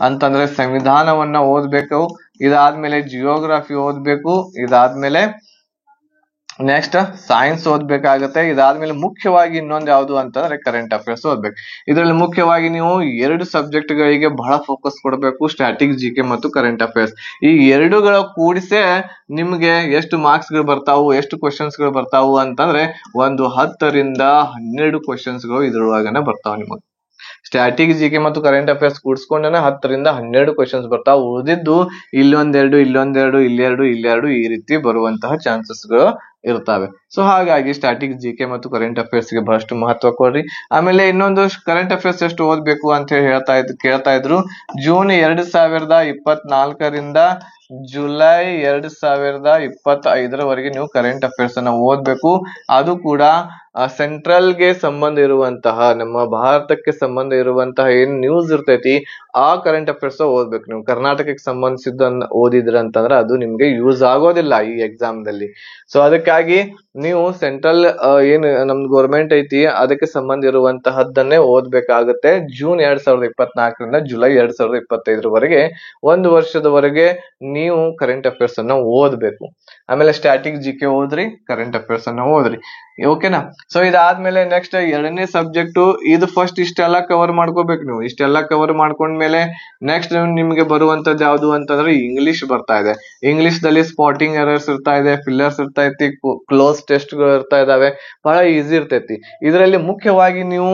ಅಂತಂದ್ರೆ ಸಂವಿಧಾನವನ್ನ ಓದ್ಬೇಕು. ಇದಾದ್ಮೇಲೆ ಜಿಯೋಗ್ರಫಿ ಓದ್ಬೇಕು. ಇದಾದ್ಮೇಲೆ ನೆಕ್ಸ್ಟ್ ಸೈನ್ಸ್ ಓದ್ಬೇಕಾಗತ್ತೆ. ಇದಾದ್ಮೇಲೆ ಮುಖ್ಯವಾಗಿ ಇನ್ನೊಂದು ಯಾವುದು ಅಂತಂದ್ರೆ ಕರೆಂಟ್ ಅಫೇರ್ಸ್ ಓದ್ಬೇಕು. ಇದರಲ್ಲಿ ಮುಖ್ಯವಾಗಿ ನೀವು 2 ಸಬ್ಜೆಕ್ಟ್ ಗಳಿಗೆ ಬಹಳ ಫೋಕಸ್ ಕೊಡಬೇಕು, ಸ್ಟ್ಯಾಟಿಕ್ ಜಿ ಕೆ ಮತ್ತು ಕರೆಂಟ್ ಅಫೇರ್ಸ್. ಈ ಎರಡುಗಳ ಕೂಡಿಸೇ ನಿಮ್ಗೆ ಎಷ್ಟು ಮಾರ್ಕ್ಸ್ ಗಳು ಬರ್ತಾವು, ಎಷ್ಟು ಕ್ವಶನ್ಸ್ ಗಳು ಬರ್ತಾವು ಅಂತಂದ್ರೆ ಒಂದು 10 ರಿಂದ 12 ಕ್ವಶನ್ಸ್ ಗಳು ಇದ್ರೊಳಗನೆ ಬರ್ತಾವ ನಿಮಗೆ. ಸ್ಟ್ಯಾಟಿಕ್ ಜಿ ಕೆ ಮತ್ತು ಕರೆಂಟ್ ಅಫೇರ್ಸ್ ಕೂಡಿಸ್ಕೊಂಡನೆ 10 ರಿಂದ 12 ಕ್ವಶನ್ಸ್ ಬರ್ತಾವ. ಉಳಿದಿದ್ದು ಇಲ್ಲೊಂದೆರಡು, ಇಲ್ಲೆರಡು ಈ ರೀತಿ ಬರುವಂತಹ ಚಾನ್ಸಸ್ ಗಳು ಇರ್ತವೆ. ಸೊ ಹಾಗಾಗಿ ಸ್ಟ್ಯಾಟಿಕ್ ಜಿ ಕೆ ಮತ್ತು ಕರೆಂಟ್ ಅಫೇರ್ಸ್ ಗೆ ಬಹಳಷ್ಟು ಮಹತ್ವ ಕೊಡ್ರಿ. ಆಮೇಲೆ ಇನ್ನೊಂದು ಕರೆಂಟ್ ಅಫೇರ್ಸ್ ಎಷ್ಟು ಓದ್ಬೇಕು ಅಂತ ಹೇಳಿ ಕೇಳ್ತಾ ಇದ್ರು. ಜೂನ್ 2024 ಜುಲೈ 2025 ನೀವು ಕರೆಂಟ್ ಅಫೇರ್ಸ್ ಅನ್ನ ಓದ್ಬೇಕು. ಅದು ಕೂಡ ಸೆಂಟ್ರಲ್ ಗೆ ಸಂಬಂಧ ಇರುವಂತಹ, ನಮ್ಮ ಭಾರತಕ್ಕೆ ಸಂಬಂಧ ಇರುವಂತಹ ಏನ್ ನ್ಯೂಸ್ ಇರ್ತೈತಿ ಆ ಕರೆಂಟ್ ಅಫೇರ್ಸ್ ಓದ್ಬೇಕು. ನೀವು ಕರ್ನಾಟಕಕ್ಕೆ ಸಂಬಂಧಿಸಿದ್ದನ್ನ ಓದಿದ್ರ ಅಂತಂದ್ರೆ ಅದು ನಿಮ್ಗೆ ಯೂಸ್ ಆಗೋದಿಲ್ಲ ಈ ಎಕ್ಸಾಮ್ ದಲ್ಲಿ. ಸೊ ಅದಕ್ಕಾಗಿ ನೀವು ಸೆಂಟ್ರಲ್ ಏನ್ ನಮ್ದು ಗೌರ್ಮೆಂಟ್ ಐತಿ ಅದಕ್ಕೆ ಸಂಬಂಧ ಇರುವಂತಹದ್ದನ್ನೇ ಓದ್ಬೇಕಾಗುತ್ತೆ. ಜೂನ್ 2024 ಜುಲೈ 2025 ಒಂದು ವರ್ಷದವರೆಗೆ ನೀವು ಕರೆಂಟ್ ಅಫೇರ್ಸ್ ಅನ್ನ ಓದ್ಬೇಕು. ಆಮೇಲೆ ಸ್ಟ್ಯಾಟಿಕ್ ಜಿ ಕೆ ಓದ್ರಿ, ಕರೆಂಟ್ ಅಫೇರ್ಸ್ ಅನ್ನ ಓದ್ರಿ. ಓಕೆನಾ. ಸೊ ಇದಾದ್ಮೇಲೆ ನೆಕ್ಸ್ಟ್ 2ನೇ ಸಬ್ಜೆಕ್ಟ್. ಇದು ಫಸ್ಟ್ ಇಷ್ಟೆಲ್ಲ ಕವರ್ ಮಾಡ್ಕೋಬೇಕು ನೀವು. ಇಷ್ಟೆಲ್ಲ ಕವರ್ ಮಾಡ್ಕೊಂಡ್ಮೇಲೆ ನೆಕ್ಸ್ಟ್ ನಿಮ್ಗೆ ಬರುವಂತದ್ದು ಯಾವ್ದು ಅಂತಂದ್ರೆ ಇಂಗ್ಲಿಷ್ ಬರ್ತಾ ಇದೆ. ಇಂಗ್ಲಿಷ್ ದಲ್ಲಿ ಸ್ಪಾಟಿಂಗ್ ಎರರ್ಸ್ ಇರ್ತಾ ಇದೆ, ಫಿಲ್ಲರ್ಸ್ ಇರ್ತೈತಿ, ಕ್ಲೋಸ್ ಟೆಸ್ಟ್ ಗಳು ಇರ್ತಾ ಇದಾವೆ. ಬಹಳ ಈಸಿ ಇರ್ತೈತಿ. ಇದರಲ್ಲಿ ಮುಖ್ಯವಾಗಿ ನೀವು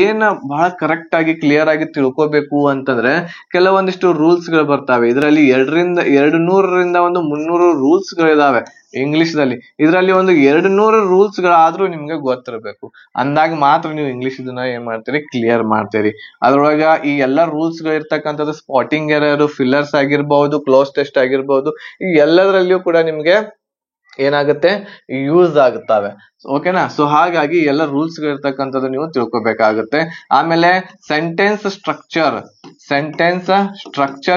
ಏನ್ ಬಹಳ ಕರೆಕ್ಟ್ ಆಗಿ ಕ್ಲಿಯರ್ ಆಗಿ ತಿಳ್ಕೊಬೇಕು ಅಂತಂದ್ರೆ ಕೆಲವೊಂದಿಷ್ಟು ರೂಲ್ಸ್ ಗಳು ಬರ್ತಾವೆ. ಇದರಲ್ಲಿ 200 ರಿಂದ 300 ರೂಲ್ಸ್ ಗಳಿದಾವೆ ಇಂಗ್ಲಿಷ್ ದಲ್ಲಿ. ಇದರಲ್ಲಿ ಒಂದು 200 ರೂಲ್ಸ್ ಗಳಾದ್ರೂ ನಿಮ್ಗೆ ಗೊತ್ತಿರಬೇಕು. ಅಂದಾಗ ಮಾತ್ರ ನೀವು ಇಂಗ್ಲಿಷ್ ಇದನ್ನ ಏನ್ ಮಾಡ್ತೀರಿ, ಕ್ಲಿಯರ್ ಮಾಡ್ತೀರಿ. ಅದ್ರೊಳಗ ಈ ಎಲ್ಲಾ ರೂಲ್ಸ್ ಗಳು ಇರ್ತಕ್ಕಂಥದ್ದು ಸ್ಪಾಟಿಂಗ್ ಎರರ್, ಫಿಲ್ಲರ್ಸ್ ಆಗಿರ್ಬಹುದು, ಕ್ಲೋಸ್ ಟೆಸ್ಟ್ ಆಗಿರ್ಬಹುದು, ಈ ಎಲ್ಲದರಲ್ಲಿಯೂ ಕೂಡ ನಿಮ್ಗೆ ಏನಾಗುತ್ತೆ, ಯೂಸ್ ಆಗುತ್ತವೆ. ಓಕೆನಾ. ಸೊ ಹಾಗಾಗಿ ಎಲ್ಲ ರೂಲ್ಸ್ ಇರ್ತಕ್ಕಂಥದ್ದು ನೀವು ತಿಳ್ಕೊಬೇಕಾಗುತ್ತೆ. ಆಮೇಲೆ ಸೆಂಟೆನ್ಸ್ ಸ್ಟ್ರಕ್ಚರ್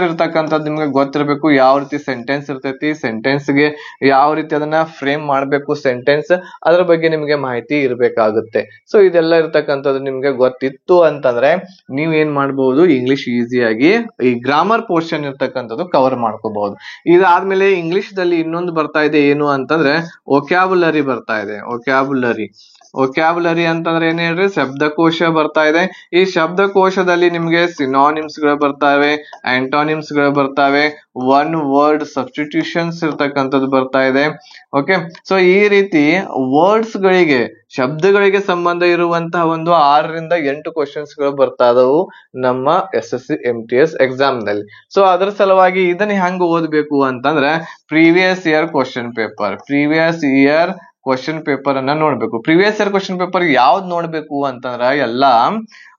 ಇರ್ತಕ್ಕಂಥದ್ದು ನಿಮ್ಗೆ ಗೊತ್ತಿರಬೇಕು. ಯಾವ ರೀತಿ ಸೆಂಟೆನ್ಸ್ ಇರ್ತೈತಿ, ಸೆಂಟೆನ್ಸ್ ಗೆ ಯಾವ ರೀತಿ ಅದನ್ನ ಫ್ರೇಮ್ ಮಾಡ್ಬೇಕು, ಸೆಂಟೆನ್ಸ್ ಅದ್ರ ಬಗ್ಗೆ ನಿಮ್ಗೆ ಮಾಹಿತಿ ಇರ್ಬೇಕಾಗುತ್ತೆ. ಸೊ ಇದೆಲ್ಲ ಇರ್ತಕ್ಕಂಥದ್ದು ನಿಮ್ಗೆ ಗೊತ್ತಿತ್ತು ಅಂತಂದ್ರೆ ನೀವ್ ಏನ್ ಮಾಡ್ಬಹುದು, ಇಂಗ್ಲಿಷ್ ಈಸಿಯಾಗಿ ಈ ಗ್ರಾಮರ್ ಪೋರ್ಷನ್ ಇರ್ತಕ್ಕಂಥದ್ದು ಕವರ್ ಮಾಡ್ಕೋಬಹುದು. ಇದಾದ್ಮೇಲೆ ಇಂಗ್ಲಿಷ್ ದಲ್ಲಿ ಇನ್ನೊಂದು ಬರ್ತಾ ಇದೆ, ಏನು ಅಂತಂದ್ರೆ ವೊಕ್ಯಾಬುಲರಿ ಬರ್ತಾ ಇದೆ. ವೊಕ್ಯಾಬುಲರಿ ಅಂತಂದ್ರೆ ಏನ್ ಹೇಳ್ರಿ, ಶಬ್ದಕೋಶ ಬರ್ತಾ ಇದೆ. ಈ ಶಬ್ದಕೋಶದಲ್ಲಿ ನಿಮ್ಗೆ ಸಿನಾನಿಮ್ಸ್ ಗಳು ಬರ್ತಾವೆ, ಆಂಟೋನಿಮ್ಸ್ ಗಳು ಬರ್ತಾವೆ, ಒನ್ ವರ್ಡ್ ಸಬ್ಸ್ಟಿಟ್ಯೂಷನ್ಸ್ ಇರ್ತಕ್ಕಂಥದ್ದು ಬರ್ತಾ ಇದೆ. ಓಕೆ. ಸೊ ಈ ರೀತಿ ವರ್ಡ್ಸ್ ಗಳಿಗೆ, ಶಬ್ದಗಳಿಗೆ ಸಂಬಂಧ ಇರುವಂತಹ ಒಂದು 6 ರಿಂದ 8 ಕ್ವಶನ್ಸ್ ಗಳು ಬರ್ತಾ ಇದಾವು ನಮ್ಮ SSC MTS ಎಕ್ಸಾಮ್ ನಲ್ಲಿ. ಸೊ ಅದರ ಸಲುವಾಗಿ ಇದನ್ನ ಹೆಂಗ್ ಓದ್ಬೇಕು ಅಂತಂದ್ರೆ ಪ್ರೀವಿಯಸ್ ಇಯರ್ ಕ್ವಶನ್ ಪೇಪರ್ ಅನ್ನ ನೋಡ್ಬೇಕು. ಪ್ರೀವಿಯಸ್ ಇಯರ್ ಕ್ವಶನ್ ಪೇಪರ್ ಯಾವ್ದು ನೋಡ್ಬೇಕು ಅಂತಂದ್ರ ಎಲ್ಲ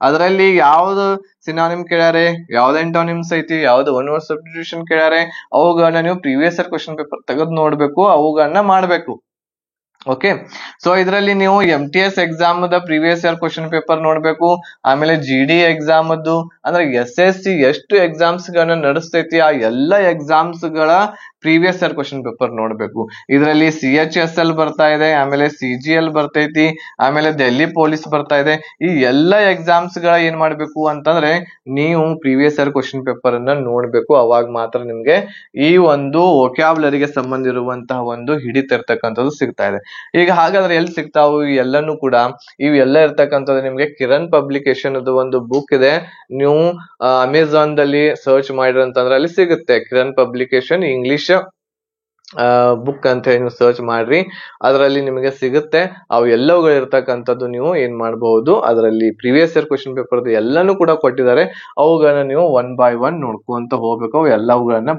ಅದರಲ್ಲಿ ಯಾವ್ದು ಸಿನಾನಿಮ್ ಕೇಳ್ಯಾರೆ, ಯಾವ್ದು ಆಂಟೋನಿಮ್ಸ್ ಐತಿ, ಯಾವ್ದು ಒನ್ ವರ್ಡ್ ಸಬ್ಸ್ಟಿಟ್ಯೂಷನ್ ಕೇಳ್ಯಾರೆ, ಅವುಗಳನ್ನ ನೀವು ಪ್ರೀವಿಯಸ್ ಇಯರ್ ಕ್ವಶನ್ ಪೇಪರ್ ತೆಗೆದು ನೋಡ್ಬೇಕು, ಅವುಗಳನ್ನ ಮಾಡ್ಬೇಕು. ಓಕೆ. ಸೊ ಇದರಲ್ಲಿ ನೀವು MTS exam previous year question paper ನೋಡ್ಬೇಕು. ಆಮೇಲೆ GD ಎಕ್ಸಾಮ್ ಅಂದ್ರೆ SSC ಎಷ್ಟು ಎಕ್ಸಾಮ್ಸ್ ಗಳನ್ನ ನಡೆಸ್ತೈತಿ ಆ ಎಲ್ಲ ಎಕ್ಸಾಮ್ಸ್ ಗಳ ಪ್ರೀವಿಯಸ್ ಇಯರ್ ಕ್ವಶನ್ ಪೇಪರ್ ನೋಡ್ಬೇಕು. ಇದರಲ್ಲಿ CHSL ಬರ್ತಾ ಇದೆ, ಆಮೇಲೆ CGL ಬರ್ತೈತಿ, ಆಮೇಲೆ ಡೆಲ್ಲಿ ಪೊಲೀಸ್ ಬರ್ತಾ ಇದೆ. ಈ ಎಲ್ಲ ಎಕ್ಸಾಮ್ಸ್ ಗಳ ಏನ್ ಮಾಡ್ಬೇಕು ಅಂತಂದ್ರೆ ನೀವು ಪ್ರೀವಿಯಸ್ ಇಯರ್ ಕ್ವಶನ್ ಪೇಪರ್ ಅನ್ನ ನೋಡ್ಬೇಕು. ಅವಾಗ ಮಾತ್ರ ನಿಮ್ಗೆ ಈ ಒಂದು ವೊಕ್ಯಾಬುಲರಿಗೆ ಸಂಬಂಧ ಇರುವಂತಹ ಒಂದು ಹಿಡಿತ ಇರ್ತಕ್ಕಂಥದ್ದು ಸಿಗ್ತಾ ಇದೆ. ಈಗ ಹಾಗಾದ್ರೆ ಎಲ್ಲಿ ಸಿಗ್ತಾವು ಎಲ್ಲಾನು ಕೂಡ, ಇವೆಲ್ಲ ಇರ್ತಕ್ಕಂಥದ್ದು ನಿಮ್ಗೆ ಕಿರಣ್ ಪಬ್ಲಿಕೇಶನ್ ಒಂದು ಬುಕ್ ಇದೆ. ನೀವು ಅಮೆಝಾನ್ ದಲ್ಲಿ ಸರ್ಚ್ ಮಾಡಿದ್ರೆ ಅಂತಂದ್ರೆ ಅಲ್ಲಿ ಸಿಗುತ್ತೆ. ಕಿರಣ್ ಪಬ್ಲಿಕೇಶನ್ ಇಂಗ್ಲಿಷ್ ಬುಕ್ ಅಂತ ಹೇಳಿ ನೀವು ಸರ್ಚ್ ಮಾಡ್ರಿ, ಅದರಲ್ಲಿ ನಿಮಗೆ ಸಿಗುತ್ತೆ. ಅವು ಎಲ್ಲವುಗಳು ಇರ್ತಕ್ಕಂಥದ್ದು ನೀವು ಏನ್ ಮಾಡಬಹುದು, ಅದರಲ್ಲಿ ಪ್ರೀವಿಯಸ್ ಇಯರ್ ಕ್ವಶನ್ ಪೇಪರ್ ಎಲ್ಲಾನು ಕೂಡ ಕೊಟ್ಟಿದ್ದಾರೆ. ಅವುಗಳನ್ನ ನೀವು 1 by 1 ನೋಡ್ಕೊಂತ ಹೋಗ್ಬೇಕು. ಅವು ಎಲ್ಲವುಗಳನ್ನ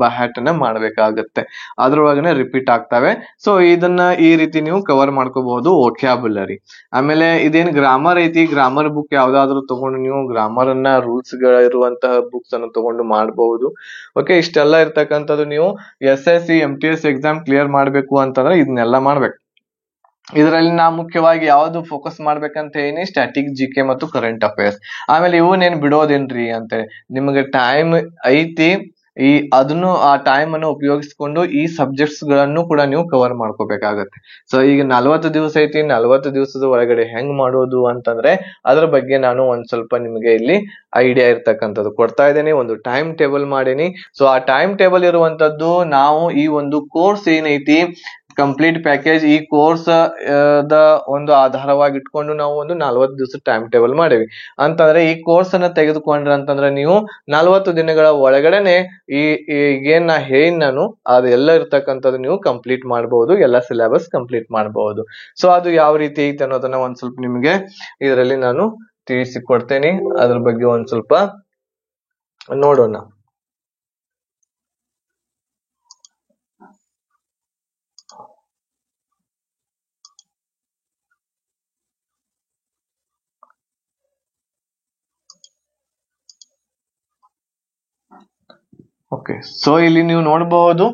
ಬಹ್ಯಾಟನ್ನ ಮಾಡ್ಬೇಕಾಗತ್ತೆ, ಅದ್ರೊಳಗನೆ ರಿಪೀಟ್ ಆಗ್ತವೆ. ಸೊ ಇದನ್ನ ಈ ರೀತಿ ನೀವು ಕವರ್ ಮಾಡ್ಕೋಬಹುದು. ವೊಕ್ಯಾಬುಲರಿ, ಆಮೇಲೆ ಇದೇನ್ ಗ್ರಾಮರ್ ಐತಿ, ಗ್ರಾಮರ್ ಬುಕ್ ಯಾವ್ದಾದ್ರು ತಗೊಂಡು ನೀವು ಗ್ರಾಮರ್ ಅನ್ನ ರೂಲ್ಸ್ ಗಳ ಇರುವಂತಹ ಬುಕ್ಸ್ ಅನ್ನು ತಗೊಂಡು ಮಾಡಬಹುದು. ಓಕೆ, ಇಷ್ಟೆಲ್ಲ ಇರ್ತಕ್ಕಂಥದ್ದು ನೀವು SSC MTS ಎಕ್ಸಾಮ್ ಕ್ಲಿಯರ್ ಮಾಡ್ಬೇಕು ಅಂತಂದ್ರೆ ಇದನ್ನೆಲ್ಲ ಮಾಡ್ಬೇಕು. ಇದರಲ್ಲಿ ನಾ ಮುಖ್ಯವಾಗಿ ಯಾವ್ದು ಫೋಕಸ್ ಮಾಡ್ಬೇಕಂತ ಹೇಳಿ ಸ್ಟ್ಯಾಟಿಕ್, GK ಮತ್ತು ಕರೆಂಟ್ ಅಫೇರ್ಸ್. ಆಮೇಲೆ ಇವನ್ನೇನ್ ಬಿಡೋದೇನ್ರಿ ಅಂತೇಳಿ, ನಿಮಗೆ ಟೈಮ್ ಐತಿ, ಅದನ್ನು ಆ ಟೈಮ್ ಅನ್ನು ಉಪಯೋಗಿಸ್ಕೊಂಡು ಈ ಸಬ್ಜೆಕ್ಟ್ಸ್ ಗಳನ್ನು ಕೂಡ ನೀವು ಕವರ್ ಮಾಡ್ಕೋಬೇಕಾಗತ್ತೆ. ಸೊ ಈಗ 40 ದಿವಸ ಐತಿ, 40 ದಿವಸದ ಒಳಗಡೆ ಹೆಂಗ್ ಮಾಡೋದು ಅಂತಂದ್ರೆ ಅದ್ರ ಬಗ್ಗೆ ನಾನು ಒಂದ್ ಸ್ವಲ್ಪ ನಿಮಗೆ ಇಲ್ಲಿ ಐಡಿಯಾ ಇರ್ತಕ್ಕಂಥದ್ದು ಕೊಡ್ತಾ ಇದ್ದೇನೆ. ಒಂದು ಟೈಮ್ ಟೇಬಲ್ ಮಾಡೀನಿ. ಸೊ ಆ ಟೈಮ್ ಟೇಬಲ್ ಇರುವಂತದ್ದು ನಾವು ಈ ಒಂದು ಕೋರ್ಸ್ ಏನೈತಿ ಕಂಪ್ಲೀಟ್ ಪ್ಯಾಕೇಜ್, ಈ ಕೋರ್ಸ್ ದ ಒಂದು ಆಧಾರವಾಗಿ ಇಟ್ಕೊಂಡು ನಾವು ಒಂದು 40 ದಿವಸ ಟೈಮ್ ಟೇಬಲ್ ಮಾಡೇವಿ ಅಂತಂದ್ರೆ, ಈ ಕೋರ್ಸ್ ಅನ್ನ ತೆಗೆದುಕೊಂಡ್ರೆ ಅಂತಂದ್ರೆ ನೀವು 40 ದಿನಗಳ ಒಳಗಡೆನೆ ಏನ್ ನಾ ಹೇಳಿ ನಾನು ಅದೆಲ್ಲ ಇರ್ತಕ್ಕಂಥದ್ದು ನೀವು ಕಂಪ್ಲೀಟ್ ಮಾಡಬಹುದು, ಎಲ್ಲ ಸಿಲೆಬಸ್ ಕಂಪ್ಲೀಟ್ ಮಾಡಬಹುದು. ಸೊ ಅದು ಯಾವ ರೀತಿ ಐತೆ ಅನ್ನೋದನ್ನ ಒಂದ್ ಸ್ವಲ್ಪ ನಿಮ್ಗೆ ಇದರಲ್ಲಿ ನಾನು ತಿಳಿಸಿಕೊಡ್ತೇನೆ. ಅದ್ರ ಬಗ್ಗೆ ಒಂದ್ ಸ್ವಲ್ಪ ನೋಡೋಣ. ಓಕೆ, ಸೊ ಇಲ್ಲಿ ನೀವು ನೋಡಬಹುದು,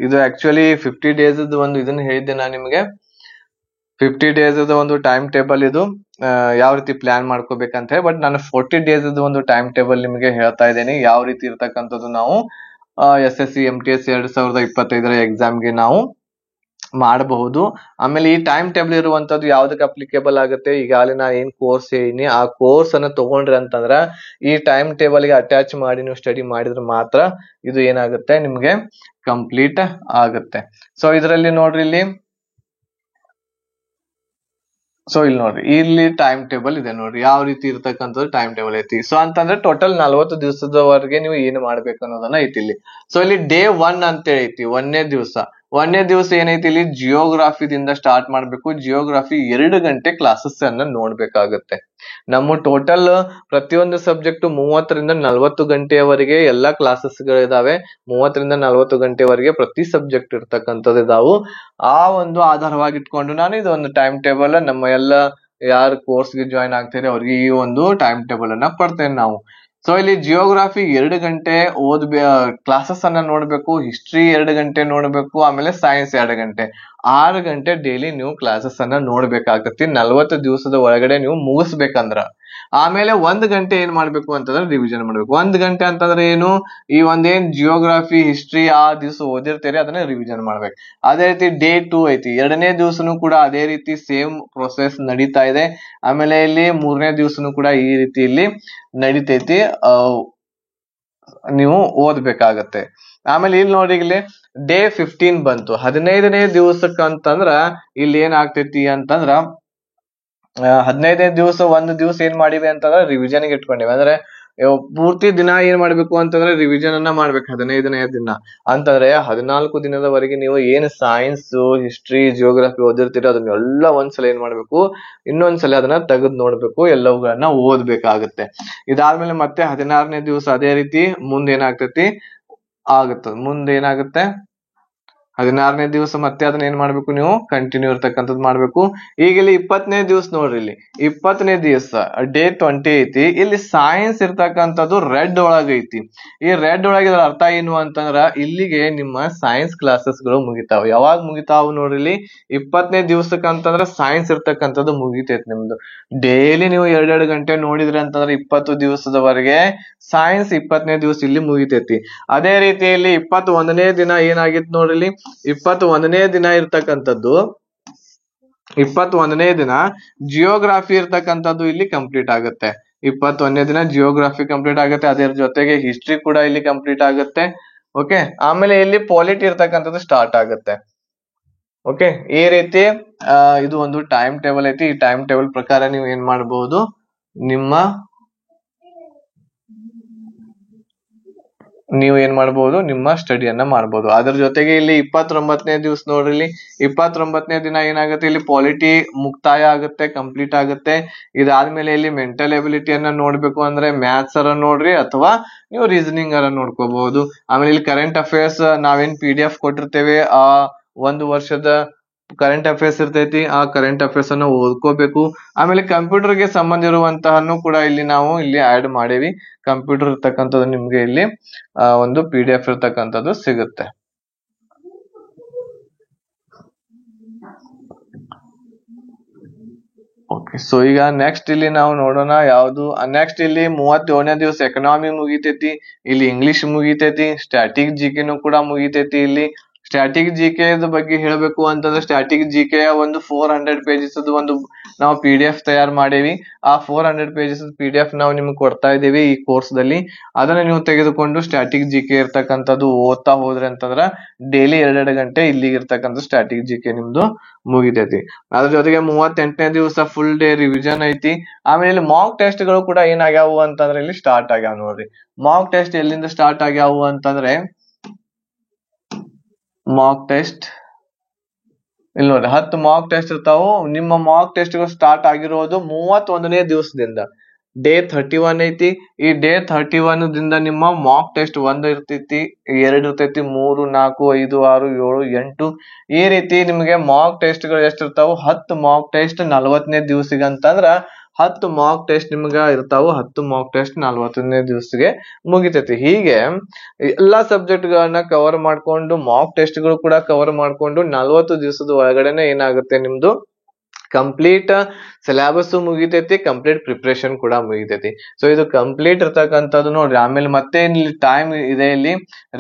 ಇದು ಆಕ್ಚುಲಿ 50 ಡೇಸ್ ಒಂದು ಇದನ್ನ ಹೇಳಿದ್ದೆ ನಾನು ನಿಮಗೆ. 50 ಡೇಸ್ ಒಂದು ಟೈಮ್ ಟೇಬಲ್ ಇದು ಯಾವ ರೀತಿ ಪ್ಲಾನ್ ಮಾಡ್ಕೋಬೇಕಂತ ಹೇಳಿ. ಬಟ್ ನಾನು 40 ಡೇಸ್ ಒಂದು ಟೈಮ್ ಟೇಬಲ್ ನಿಮಗೆ ಹೇಳ್ತಾ ಇದ್ದೇನೆ, ಯಾವ ರೀತಿ ಇರ್ತಕ್ಕಂಥದ್ದು ನಾವು SSC MTS 2025 ಎಕ್ಸಾಮ್ಗೆ ನಾವು ಮಾಡಬಹುದು. ಆಮೇಲೆ ಈ ಟೈಮ್ ಟೇಬಲ್ ಇರುವಂತದ್ದು ಯಾವ್ದಕ್ಕೆ ಅಪ್ಲಿಕೇಬಲ್ ಆಗುತ್ತೆ, ಈಗಾಗಲೇ ನಾ ಏನ್ ಕೋರ್ಸ್ ಏನಿ ಆ ಕೋರ್ಸ್ ಅನ್ನ ತಗೊಂಡ್ರಿ ಅಂತಂದ್ರ ಈ ಟೈಮ್ ಟೇಬಲ್ ಗೆ ಅಟ್ಯಾಚ್ ಮಾಡಿ ನೀವು ಸ್ಟಡಿ ಮಾಡಿದ್ರೆ ಮಾತ್ರ ಇದು ಏನಾಗುತ್ತೆ ನಿಮ್ಗೆ ಕಂಪ್ಲೀಟ್ ಆಗುತ್ತೆ. ಸೊ ಇದರಲ್ಲಿ ನೋಡ್ರಿ, ಇಲ್ಲಿ ನೋಡ್ರಿ, ಇಲ್ಲಿ ಟೈಮ್ ಟೇಬಲ್ ಇದೆ ನೋಡ್ರಿ, ಯಾವ ರೀತಿ ಇರ್ತಕ್ಕಂಥದ್ದು ಟೈಮ್ ಟೇಬಲ್ ಐತಿ. ಸೊ ಅಂತಂದ್ರೆ ಟೋಟಲ್ 40 ದಿವಸದವರೆಗೆ ನೀವು ಏನು ಮಾಡ್ಬೇಕು ಅನ್ನೋದನ್ನ ಐತಿ ಇಲ್ಲಿ. ಸೊ ಇಲ್ಲಿ ಡೇ 1 ಅಂತೇಳಿ ಐತಿ, ಒಂದನೇ ದಿವಸ ಏನೈತಿ ಇಲ್ಲಿ ಜಿಯೋಗ್ರಾಫಿದಿಂದ ಸ್ಟಾರ್ಟ್ ಮಾಡ್ಬೇಕು. ಜಿಯೋಗ್ರಾಫಿ 2 ಗಂಟೆ ಕ್ಲಾಸಸ್ ಅನ್ನ ನೋಡ್ಬೇಕಾಗತ್ತೆ. ನಮ್ಮ ಟೋಟಲ್ ಪ್ರತಿಯೊಂದು ಸಬ್ಜೆಕ್ಟ್ 30 ರಿಂದ 40 ಗಂಟೆಯವರೆಗೆ ಎಲ್ಲಾ ಕ್ಲಾಸಸ್ ಗಳಿದಾವೆ. 30 ರಿಂದ 40 ಗಂಟೆವರೆಗೆ ಪ್ರತಿ ಸಬ್ಜೆಕ್ಟ್ ಇರ್ತಕ್ಕಂಥದ್ದು ಇದಾವು. ಆ ಒಂದು ಆಧಾರವಾಗಿ ಇಟ್ಕೊಂಡು ನಾನು ಇದು ಒಂದು ಟೈಮ್ ಟೇಬಲ್ ನಮ್ಮ ಎಲ್ಲ ಯಾರು ಕೋರ್ಸ್ಗೆ ಜಾಯಿನ್ ಆಗ್ತಾರೆ ಅವ್ರಿಗೆ ಈ ಒಂದು ಟೈಮ್ ಟೇಬಲ್ ಅನ್ನ ಕೊಡ್ತೇನೆ ನಾವು. ಸೊ ಇಲ್ಲಿ ಜಿಯೋಗ್ರಾಫಿ 2 ಗಂಟೆ ಕ್ಲಾಸಸ್ ಅನ್ನ ನೋಡ್ಬೇಕು, ಹಿಸ್ಟ್ರಿ 2 ಗಂಟೆ ನೋಡ್ಬೇಕು, ಆಮೇಲೆ ಸೈನ್ಸ್ 2 ಗಂಟೆ, 6 ಗಂಟೆ ಡೈಲಿ ನೀವು ಕ್ಲಾಸಸ್ ಅನ್ನ ನೋಡ್ಬೇಕಾಗತ್ತೆ 40 ದಿವಸದ ಒಳಗಡೆ ನೀವು ಮುಗಿಸ್ಬೇಕಂದ್ರ. ಆಮೇಲೆ 1 ಗಂಟೆ ಏನ್ ಮಾಡ್ಬೇಕು ಅಂತಂದ್ರೆ ರಿವಿಷನ್ ಮಾಡ್ಬೇಕು. 1 ಗಂಟೆ ಅಂತಂದ್ರೆ ಏನು, ಈ ಒಂದೇನ್ ಜಿಯೋಗ್ರಾಫಿ ಹಿಸ್ಟ್ರಿ ಆ ದಿವಸ ಓದಿರ್ತೀರಿ ಅದನ್ನ ರಿವಿಷನ್ ಮಾಡ್ಬೇಕು. ಅದೇ ರೀತಿ ಡೇ 2 ಐತಿ, 2ನೇ ದಿವಸನು ಕೂಡ ಅದೇ ರೀತಿ ಸೇಮ್ ಪ್ರೊಸೆಸ್ ನಡೀತಾ ಇದೆ. ಆಮೇಲೆ ಇಲ್ಲಿ 3ನೇ ದಿವಸನು ಕೂಡ ಈ ರೀತಿ ಇಲ್ಲಿ ನಡೀತೈತಿ, ನೀವು ಓದ್ಬೇಕಾಗತ್ತೆ. ಆಮೇಲೆ ಇಲ್ಲಿ ನೋಡಿ, ಇಲ್ಲಿ ಡೇ 15 ಬಂತು, 15ನೇ ದಿವಸಕ್ಕಂತಂದ್ರ ಇಲ್ಲಿ ಏನ್ ಆಗ್ತೈತಿ ಅಂತಂದ್ರ 15ನೇ ದಿವಸ ಒಂದು ದಿವಸ ಏನ್ ಮಾಡಿವಿ ಅಂತಂದ್ರೆ ರಿವಿಷನ್ ಗೆ ಇಟ್ಕೊಂಡಿವಿ. ಅಂದ್ರೆ ಪೂರ್ತಿ ದಿನ ಏನ್ ಮಾಡ್ಬೇಕು ಅಂತಂದ್ರೆ ರಿವಿಷನ್ ಅನ್ನ ಮಾಡ್ಬೇಕು 15ನೇ ದಿನ ಅಂತಂದ್ರೆ 14 ದಿನದವರೆಗೆ ನೀವು ಏನ್ ಸೈನ್ಸ್, ಹಿಸ್ಟ್ರಿ, ಜಿಯೋಗ್ರಫಿ ಓದಿರ್ತೀರಿ ಅದನ್ನೆಲ್ಲ ಒಂದ್ಸಲ ಏನ್ ಮಾಡ್ಬೇಕು, ಇನ್ನೊಂದ್ಸಲ ಅದನ್ನ ತೆಗೆದು ನೋಡ್ಬೇಕು, ಎಲ್ಲವುಗಳನ್ನ ಓದ್ಬೇಕಾಗತ್ತೆ. ಇದಾದ್ಮೇಲೆ ಮತ್ತೆ 16ನೇ ದಿವಸ ಅದೇ ರೀತಿ ಮುಂದೆ ಏನಾಗ್ತೈತಿ ಮುಂದೇನಾಗುತ್ತೆ 16ನೇ ದಿವಸ ಮತ್ತೆ ಅದನ್ನ ಏನ್ ಮಾಡ್ಬೇಕು, ನೀವು ಕಂಟಿನ್ಯೂ ಇರ್ತಕ್ಕಂಥದ್ದು ಮಾಡ್ಬೇಕು. ಈಗ ಇಲ್ಲಿ 20ನೇ ದಿವಸ ನೋಡ್ರಿ, ಇಲ್ಲಿ 20ನೇ ದಿವಸ ಡೇ 20 ಐತಿ. ಇಲ್ಲಿ ಸೈನ್ಸ್ ಇರ್ತಕ್ಕಂಥದ್ದು ರೆಡ್ ಒಳಗ ಐತಿ. ಈ ರೆಡ್ ಒಳಗೆ ಅರ್ಥ ಏನು ಅಂತಂದ್ರ ಇಲ್ಲಿಗೆ ನಿಮ್ಮ ಸೈನ್ಸ್ ಕ್ಲಾಸಸ್ ಗಳು ಮುಗಿತಾವ. ಯಾವಾಗ ಮುಗಿತಾವ್ ನೋಡ್ರಿ, ಇಲ್ಲಿ 20ನೇ ದಿವಸಕ್ಕಂತಂದ್ರ ಸೈನ್ಸ್ ಇರ್ತಕ್ಕಂಥದ್ದು ಮುಗಿತೈತಿ ನಿಮ್ದು. ಡೈಲಿ ನೀವು 2 ಗಂಟೆ ನೋಡಿದ್ರಿ ಅಂತಂದ್ರೆ 20 ದಿವಸದವರೆಗೆ ಸೈನ್ಸ್ 20ನೇ ದಿವಸ ಇಲ್ಲಿ ಮುಗಿತೈತಿ. ಅದೇ ರೀತಿಯಲ್ಲಿ 21ನೇ ದಿನ ಏನಾಗಿತ್ತು ನೋಡ್ರಿ, ಇಲ್ಲಿ 21ನೇ ದಿನ ಇರ್ತಕ್ಕಂಥದ್ದು 21ನೇ ದಿನ ಜಿಯೋಗ್ರಾಫಿ ಇರ್ತಕ್ಕಂಥದ್ದು ಇಲ್ಲಿ ಕಂಪ್ಲೀಟ್ ಆಗುತ್ತೆ. 21ನೇ ದಿನ ಜಿಯೋಗ್ರಾಫಿ ಕಂಪ್ಲೀಟ್ ಆಗುತ್ತೆ. ಅದರ ಜೊತೆಗೆ ಹಿಸ್ಟ್ರಿ ಕೂಡ ಇಲ್ಲಿ ಕಂಪ್ಲೀಟ್ ಆಗುತ್ತೆ. ಓಕೆ, ಆಮೇಲೆ ಇಲ್ಲಿ ಪಾಲಿಟಿ ಇರ್ತಕ್ಕಂಥದ್ದು ಸ್ಟಾರ್ಟ್ ಆಗುತ್ತೆ. ಓಕೆ, ಈ ರೀತಿ ಇದು ಒಂದು ಟೈಮ್ ಟೇಬಲ್ ಐತಿ. ಈ ಟೈಮ್ ಟೇಬಲ್ ಪ್ರಕಾರ ನೀವು ಏನ್ ಮಾಡಬಹುದು, ನಿಮ್ಮ ನೀವು ಏನ್ ಮಾಡ್ಬೋದು, ನಿಮ್ಮ ಸ್ಟಡಿಯನ್ನ ಮಾಡ್ಬೋದು. ಅದ್ರ ಜೊತೆಗೆ ಇಲ್ಲಿ 29ನೇ ದಿವಸ ನೋಡ್ರಿ, ಇಲ್ಲಿ 29ನೇ ದಿನ ಏನಾಗುತ್ತೆ, ಇಲ್ಲಿ ಪಾಲಿಟಿ ಮುಕ್ತಾಯ ಆಗುತ್ತೆ, ಕಂಪ್ಲೀಟ್ ಆಗುತ್ತೆ. ಇದಾದ್ಮೇಲೆ ಇಲ್ಲಿ ಮೆಂಟಲ್ ಎಬಿಲಿಟಿಯನ್ನ ನೋಡ್ಬೇಕು ಅಂದ್ರೆ ಮ್ಯಾಥ್ಸ್ ಅರ ನೋಡ್ರಿ, ಅಥವಾ ನೀವು ರೀಸನಿಂಗ್ ಅರ ನೋಡ್ಕೋಬಹುದು. ಆಮೇಲೆ ಇಲ್ಲಿ ಕರೆಂಟ್ ಅಫೇರ್ಸ್ ನಾವೇನ್ PDF ಕೊಟ್ಟಿರ್ತೇವೆ, ಆ ಒಂದು ವರ್ಷದ ಕರೆಂಟ್ ಅಫೇರ್ಸ್ ಇರ್ತೈತಿ, ಆ ಕರೆಂಟ್ ಅಫೇರ್ಸ್ ಅನ್ನ ಓದ್ಕೋಬೇಕು. ಆಮೇಲೆ ಕಂಪ್ಯೂಟರ್ ಗೆ ಸಂಬಂಧ ಇರುವಂತಹನ್ನು ಕೂಡ ಇಲ್ಲಿ ನಾವು ಇಲ್ಲಿ ಆಡ್ ಮಾಡೇವಿ. ಕಂಪ್ಯೂಟರ್ ಇರ್ತಕ್ಕಂಥದ್ದು ನಿಮ್ಗೆ ಇಲ್ಲಿ ಒಂದು PDF ಇರ್ತಕ್ಕಂಥದ್ದು ಸಿಗುತ್ತೆ. ಓಕೆ, ಸೊ ಈಗ ನೆಕ್ಸ್ಟ್ ಇಲ್ಲಿ ನಾವು ನೋಡೋಣ ಯಾವ್ದು. ನೆಕ್ಸ್ಟ್ ಇಲ್ಲಿ 37ನೇ ದಿವಸ ಎಕನಾಮಿ ಮುಗಿತೈತಿ, ಇಲ್ಲಿ ಇಂಗ್ಲಿಷ್ ಮುಗಿತೈತಿ, ಸ್ಟ್ಯಾಟಿಕ್ ಜಿಕೆನು ಕೂಡ ಮುಗಿತೈತಿ. ಇಲ್ಲಿ ಸ್ಟ್ಯಾಟಿಕ್ ಜಿಕೆ ಬಗ್ಗೆ ಹೇಳಬೇಕು ಅಂತಂದ್ರೆ ಸ್ಟ್ಯಾಟಿಕ್ ಜಿಕೆ ಒಂದು 400 ಪೇಜಸ್ ಒಂದು ನಾವು PDF ತಯಾರು ಮಾಡೇವಿ. ಆ 400 ಪೇಜಸ್ PDF ನಾವು ನಿಮ್ಗೆ ಕೊಡ್ತಾ ಇದೀವಿ ಈ ಕೋರ್ಸ್ ದಲ್ಲಿ. ಅದನ್ನ ನೀವು ತೆಗೆದುಕೊಂಡು ಸ್ಟ್ಯಾಟಿಕ್ ಜಿಕೆ ಇರ್ತಕ್ಕಂಥದ್ದು ಓದ್ತಾ ಹೋದ್ರೆ ಅಂತಂದ್ರ ಡೈಲಿ 2 ಗಂಟೆ ಇಲ್ಲಿಗೆ ಇರ್ತಕ್ಕಂಥ ಸ್ಟ್ಯಾಟಿಕ್ ಜಿಕೆ ನಿಮ್ದು ಮುಗಿತೈತಿ. ಅದ್ರ ಜೊತೆಗೆ 38ನೇ ದಿವಸ ಫುಲ್ ಡೇ ರಿವಿಷನ್ ಐತಿ. ಆಮೇಲೆ ಮಾಕ್ ಟೆಸ್ಟ್ ಗಳು ಕೂಡ ಏನಾಗ್ಯಾವು ಅಂತಂದ್ರೆ ಇಲ್ಲಿ ಸ್ಟಾರ್ಟ್ ಆಗ್ಯಾವ ನೋಡ್ರಿ. ಮಾಕ್ ಟೆಸ್ಟ್ ಎಲ್ಲಿಂದ ಸ್ಟಾರ್ಟ್ ಆಗ್ಯಾವು ಅಂತಂದ್ರೆ ಮಾಕ್ ಟೆಸ್ಟ್ ಇಲ್ಲಿ ನೋಡ್ರಿ 10 ಮಾಕ್ ಟೆಸ್ಟ್ ಇರ್ತಾವು. ನಿಮ್ಮ ಮಾಕ್ ಟೆಸ್ಟ್ ಸ್ಟಾರ್ಟ್ ಆಗಿರೋದು 31ನೇ ದಿವಸದಿಂದ. ಡೇ 31 ಐತಿ. ಈ ಡೇ 31 ದಿಂದ ನಿಮ್ಮ ಮಾಕ್ ಟೆಸ್ಟ್ 1 ಇರ್ತೈತಿ, 2 ಇರ್ತೈತಿ, 3, 4, 5, 6, 7, 8 ಈ ರೀತಿ ನಿಮ್ಗೆ ಮಾಕ್ ಟೆಸ್ಟ್ ಗಳು ಎಷ್ಟಿರ್ತಾವು, 10 ಮಾಕ್ ಟೆಸ್ಟ್ 40ನೇ ದಿವಸಿಗೆ ಅಂತಂದ್ರ 10 ಮಾಕ್ ಟೆಸ್ಟ್ ನಿಮ್ಗ ಇರ್ತಾವು. 10 ಮಾಕ್ ಟೆಸ್ಟ್ 40ನೇ ದಿವಸಕ್ಕೆ ಮುಗಿತೈತಿ. ಹೀಗೆ ಎಲ್ಲಾ ಸಬ್ಜೆಕ್ಟ್ ಗಳನ್ನ ಕವರ್ ಮಾಡ್ಕೊಂಡು ಮಾಕ್ ಟೆಸ್ಟ್ ಗಳು ಕೂಡ ಕವರ್ ಮಾಡ್ಕೊಂಡು 40 ದಿವಸದ ಒಳಗಡೆನೆ ಏನಾಗುತ್ತೆ, ನಿಮ್ದು ಕಂಪ್ಲೀಟ್ ಸಿಲೆಬಸ್ ಮುಗಿತೈತಿ, ಕಂಪ್ಲೀಟ್ ಪ್ರಿಪರೇಷನ್ ಕೂಡ ಮುಗಿತೈತಿ. ಸೊ ಇದು ಕಂಪ್ಲೀಟ್ ಇರ್ತಕ್ಕಂಥದ್ದು ನೋಡ್ರಿ. ಆಮೇಲೆ ಮತ್ತೆ ಇಲ್ಲಿ ಟೈಮ್ ಇದೆ, ಇಲ್ಲಿ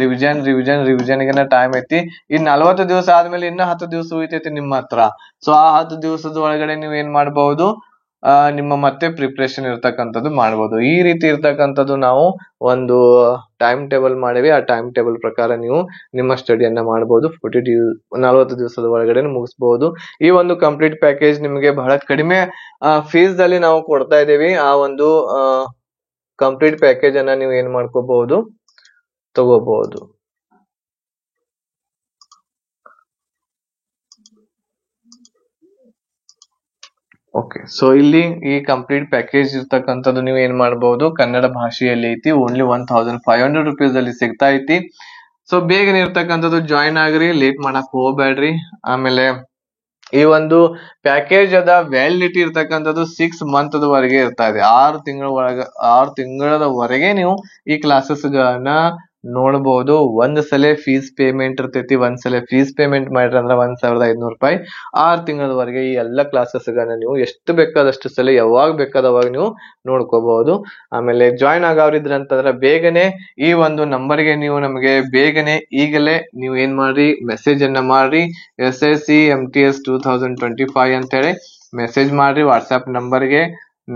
ರಿವಿಷನ್ ಗೆ ಟೈಮ್ ಐತಿ. ಈ 40 ದಿವಸ ಆದ್ಮೇಲೆ ಇನ್ನ 10 ದಿವಸ ಉಳಿತೈತಿ ನಿಮ್ಮ ಹತ್ರ. ಸೊ ಆ 10 ದಿವಸದ ಒಳಗಡೆ ನೀವು ಏನ್ ಮಾಡಬಹುದು, ನಿಮ್ಮ ಮತ್ತೆ ಪ್ರಿಪರೇಷನ್ ಇರ್ತಕ್ಕಂಥದ್ದು ಮಾಡಬಹುದು. ಈ ರೀತಿ ಇರ್ತಕ್ಕಂಥದ್ದು ನಾವು ಒಂದು ಟೈಮ್ ಟೇಬಲ್ ಮಾಡಿವಿ. ಆ ಟೈಮ್ ಟೇಬಲ್ ಪ್ರಕಾರ ನೀವು ನಿಮ್ಮ ಸ್ಟಡಿಯನ್ನ ಮಾಡಬಹುದು. 40 ದಿವಸದ ಒಳಗಡೆ ಮುಗಿಸಬಹುದು. ಈ ಒಂದು ಕಂಪ್ಲೀಟ್ ಪ್ಯಾಕೇಜ್ ನಿಮಗೆ ಬಹಳ ಕಡಿಮೆ ಫೀಸ್ ದಲ್ಲಿ ನಾವು ಕೊಡ್ತಾ ಇದ್ದೀವಿ. ಆ ಒಂದು ಕಂಪ್ಲೀಟ್ ಪ್ಯಾಕೇಜ್ ಅನ್ನ ನೀವು ಏನ್ ಮಾಡ್ಕೋಬಹುದು, ತಗೋಬಹುದು. ಓಕೆ, ಸೊ ಇಲ್ಲಿ ಈ ಕಂಪ್ಲೀಟ್ ಪ್ಯಾಕೇಜ್ ಇರ್ತಕ್ಕಂಥದ್ದು ನೀವು ಏನ್ ಮಾಡಬಹುದು, ಕನ್ನಡ ಭಾಷೆಯಲ್ಲಿ ಐತಿ. ಓನ್ಲಿ 1500 rupees ಅಲ್ಲಿ ಸಿಗ್ತಾ ಐತಿ. ಸೊ ಬೇಗನೆ ಇರ್ತಕ್ಕಂಥದ್ದು ಜಾಯಿನ್ ಆಗ್ರಿ, ಲೇಟ್ ಮಾಡಕ್ ಹೋಗ್ಬೇಡ್ರಿ. ಆಮೇಲೆ ಈ ಒಂದು ಪ್ಯಾಕೇಜ್ ಅದ ವ್ಯಾಲಿಡಿಟಿ ಇರ್ತಕ್ಕಂಥದ್ದು 6 month ವರೆಗೆ ಇರ್ತಾ ಇದೆ. 6 ತಿಂಗಳವರೆಗೆ ನೀವು ಈ ಕ್ಲಾಸಸ್ ಗಳನ್ನ ನೋಡಬಹುದು. ಒಂದ್ ಸಲ ಫೀಸ್ ಪೇಮೆಂಟ್ ಇರ್ತೈತಿ. ಒಂದ್ಸಲ ಫೀಸ್ ಪೇಮೆಂಟ್ ಮಾಡ್ರಿ ಅಂದ್ರೆ 1500 ರೂಪಾಯಿ. 6 ತಿಂಗಳವರೆಗೆ ಈ ಎಲ್ಲ ಕ್ಲಾಸಸ್ ಗಳನ್ನ ನೀವು ಎಷ್ಟು ಬೇಕಾದಷ್ಟು ಸಲ ಯಾವಾಗ ಬೇಕಾದವಾಗ ನೀವು ನೋಡ್ಕೋಬಹುದು. ಆಮೇಲೆ ಜಾಯಿನ್ ಆಗವ್ರಿದ್ರ ಅಂತಂದ್ರೆ ಬೇಗನೆ ಈ ಒಂದು ನಂಬರ್ಗೆ ನೀವು ನಮಗೆ ಬೇಗನೆ ಈಗಲೇ ನೀವು ಏನ್ ಮಾಡ್ರಿ, ಮೆಸೇಜ್ ಅನ್ನ ಮಾಡ್ರಿ. SSC MTS 2025 ಅಂತ ಹೇಳಿ ಮೆಸೇಜ್ ಮಾಡ್ರಿ ವಾಟ್ಸ್ಆಪ್ ನಂಬರ್ಗೆ.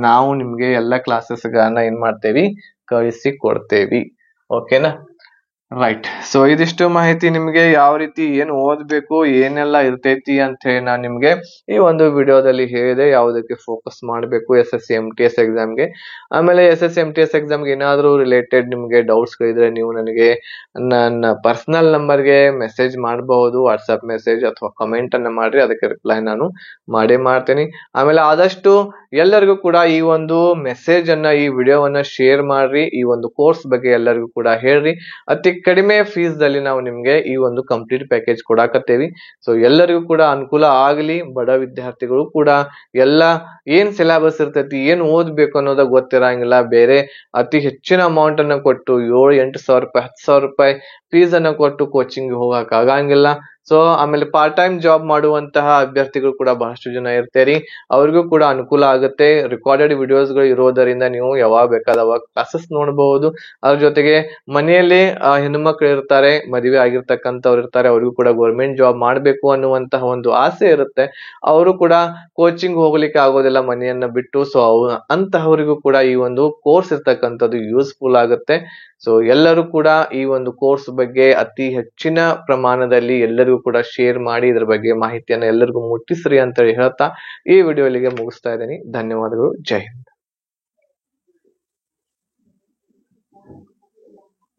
ನಾವು ನಿಮ್ಗೆ ಎಲ್ಲ ಕ್ಲಾಸಸ್ ಗಳನ್ನ ಏನ್ ಮಾಡ್ತೇವಿ, ಕಳಿಸಿ ಕೊಡ್ತೇವಿ. ಓಕೆನಾ, ರೈಟ್. ಸೊ ಇದಿಷ್ಟು ಮಾಹಿತಿ ನಿಮ್ಗೆ ಯಾವ ರೀತಿ ಏನ್ ಓದ್ಬೇಕು, ಏನೆಲ್ಲ ಇರ್ತೈತಿ ಅಂತ ಹೇಳಿ ನಾನು ನಿಮ್ಗೆ ಈ ಒಂದು ವಿಡಿಯೋದಲ್ಲಿ ಹೇಳಿದೆ. ಯಾವುದಕ್ಕೆ ಫೋಕಸ್ ಮಾಡಬೇಕು SSC MTS ಎಕ್ಸಾಮ್ಗೆ. ಆಮೇಲೆ SSC MTS ಎಕ್ಸಾಮ್ಗೆ ಏನಾದ್ರೂ ರಿಲೇಟೆಡ್ ನಿಮ್ಗೆ ಡೌಟ್ಸ್ ಗಳಿದ್ರೆ ನೀವು ನನಗೆ ನನ್ನ ಪರ್ಸನಲ್ ನಂಬರ್ಗೆ ಮೆಸೇಜ್ ಮಾಡಬಹುದು, ವಾಟ್ಸ್ಆಪ್ ಮೆಸೇಜ್ ಅಥವಾ ಕಮೆಂಟ್ ಅನ್ನ ಮಾಡ್ರಿ. ಅದಕ್ಕೆ ರಿಪ್ಲೈ ನಾನು ಮಾಡೇ ಮಾಡ್ತೀನಿ. ಆಮೇಲೆ ಆದಷ್ಟು ಎಲ್ಲರಿಗೂ ಕೂಡ ಈ ಒಂದು ಮೆಸೇಜ್ ಅನ್ನ, ಈ ವಿಡಿಯೋವನ್ನ ಶೇರ್ ಮಾಡ್ರಿ. ಈ ಒಂದು ಕೋರ್ಸ್ ಬಗ್ಗೆ ಎಲ್ಲರಿಗೂ ಕೂಡ ಹೇಳ್ರಿ. ಅತಿ ಕಡಿಮೆ ಫೀಸ್ ದಲ್ಲಿ ನಾವು ನಿಮ್ಗೆ ಈ ಒಂದು ಕಂಪ್ಲೀಟ್ ಪ್ಯಾಕೇಜ್ ಕೊಡಾಕತ್ತೇವಿ. ಸೊ ಎಲ್ಲರಿಗೂ ಕೂಡ ಅನುಕೂಲ ಆಗಲಿ. ಬಡ ವಿದ್ಯಾರ್ಥಿಗಳು ಕೂಡ ಎಲ್ಲ ಏನ್ ಸಿಲೆಬಸ್ ಇರ್ತೈತಿ, ಏನ್ ಓದ್ಬೇಕು ಅನ್ನೋದ ಗೊತ್ತಿರಂಗಿಲ್ಲ. ಬೇರೆ ಅತಿ ಹೆಚ್ಚಿನ ಅಮೌಂಟ್ ಅನ್ನ ಕೊಟ್ಟು 7-8 ಸಾವಿರ ರೂಪಾಯಿ 10 ಸಾವಿರ ರೂಪಾಯಿ ಫೀಸ್ ಅನ್ನ ಕೊಟ್ಟು ಕೋಚಿಂಗ್ ಹೋಗಕ್ ಆಗಂಗಿಲ್ಲ. ಸೊ ಆಮೇಲೆ ಪಾರ್ಟ್ ಟೈಮ್ ಜಾಬ್ ಮಾಡುವಂತಹ ಅಭ್ಯರ್ಥಿಗಳು ಕೂಡ ಬಹಳಷ್ಟು ಜನ ಇರ್ತೀರಿ. ಅವ್ರಿಗೂ ಕೂಡ ಅನುಕೂಲ ಆಗುತ್ತೆ. ರೆಕಾರ್ಡೆಡ್ ವಿಡಿಯೋಸ್ ಗಳು ಇರೋದರಿಂದ ನೀವು ಯಾವಾಗ ಬೇಕಾದವಾಗ ಕ್ಲಾಸಸ್ ನೋಡಬಹುದು. ಅದ್ರ ಜೊತೆಗೆ ಮನೆಯಲ್ಲಿ ಹೆಣ್ಮಕ್ಳು ಇರ್ತಾರೆ, ಮದುವೆ ಆಗಿರ್ತಕ್ಕಂಥವ್ರು ಇರ್ತಾರೆ, ಅವ್ರಿಗೂ ಕೂಡ ಗೌರ್ಮೆಂಟ್ ಜಾಬ್ ಮಾಡ್ಬೇಕು ಅನ್ನುವಂತಹ ಒಂದು ಆಸೆ ಇರುತ್ತೆ. ಅವರು ಕೂಡ ಕೋಚಿಂಗ್ ಹೋಗ್ಲಿಕ್ಕೆ ಆಗೋದಿಲ್ಲ ಮನೆಯನ್ನ ಬಿಟ್ಟು. ಸೊ ಅಂತಹವರಿಗೂ ಕೂಡ ಈ ಒಂದು ಕೋರ್ಸ್ ಇರ್ತಕ್ಕಂಥದ್ದು ಯೂಸ್ಫುಲ್ ಆಗುತ್ತೆ. ಸೊ ಎಲ್ಲರೂ ಕೂಡ ಈ ಒಂದು ಕೋರ್ಸ್ ಬಗ್ಗೆ ಅತಿ ಹೆಚ್ಚಿನ ಪ್ರಮಾಣದಲ್ಲಿ ಎಲ್ಲರಿಗೂ ಕೂಡ ಶೇರ್ ಮಾಡಿ ಇದ್ರ ಬಗ್ಗೆ ಮಾಹಿತಿಯನ್ನ ಎಲ್ಲರಿಗೂ ಮುಟ್ಟಿಸ್ರಿ ಅಂತ ಹೇಳಿ ಹೇಳ್ತಾ ಈ ವಿಡಿಯೋ ಇಲ್ಲಿಗೆ ಮುಗಿಸ್ತಾ ಇದ್ದೀನಿ. ಧನ್ಯವಾದಗಳು. ಜೈ ಹಿಂದ್.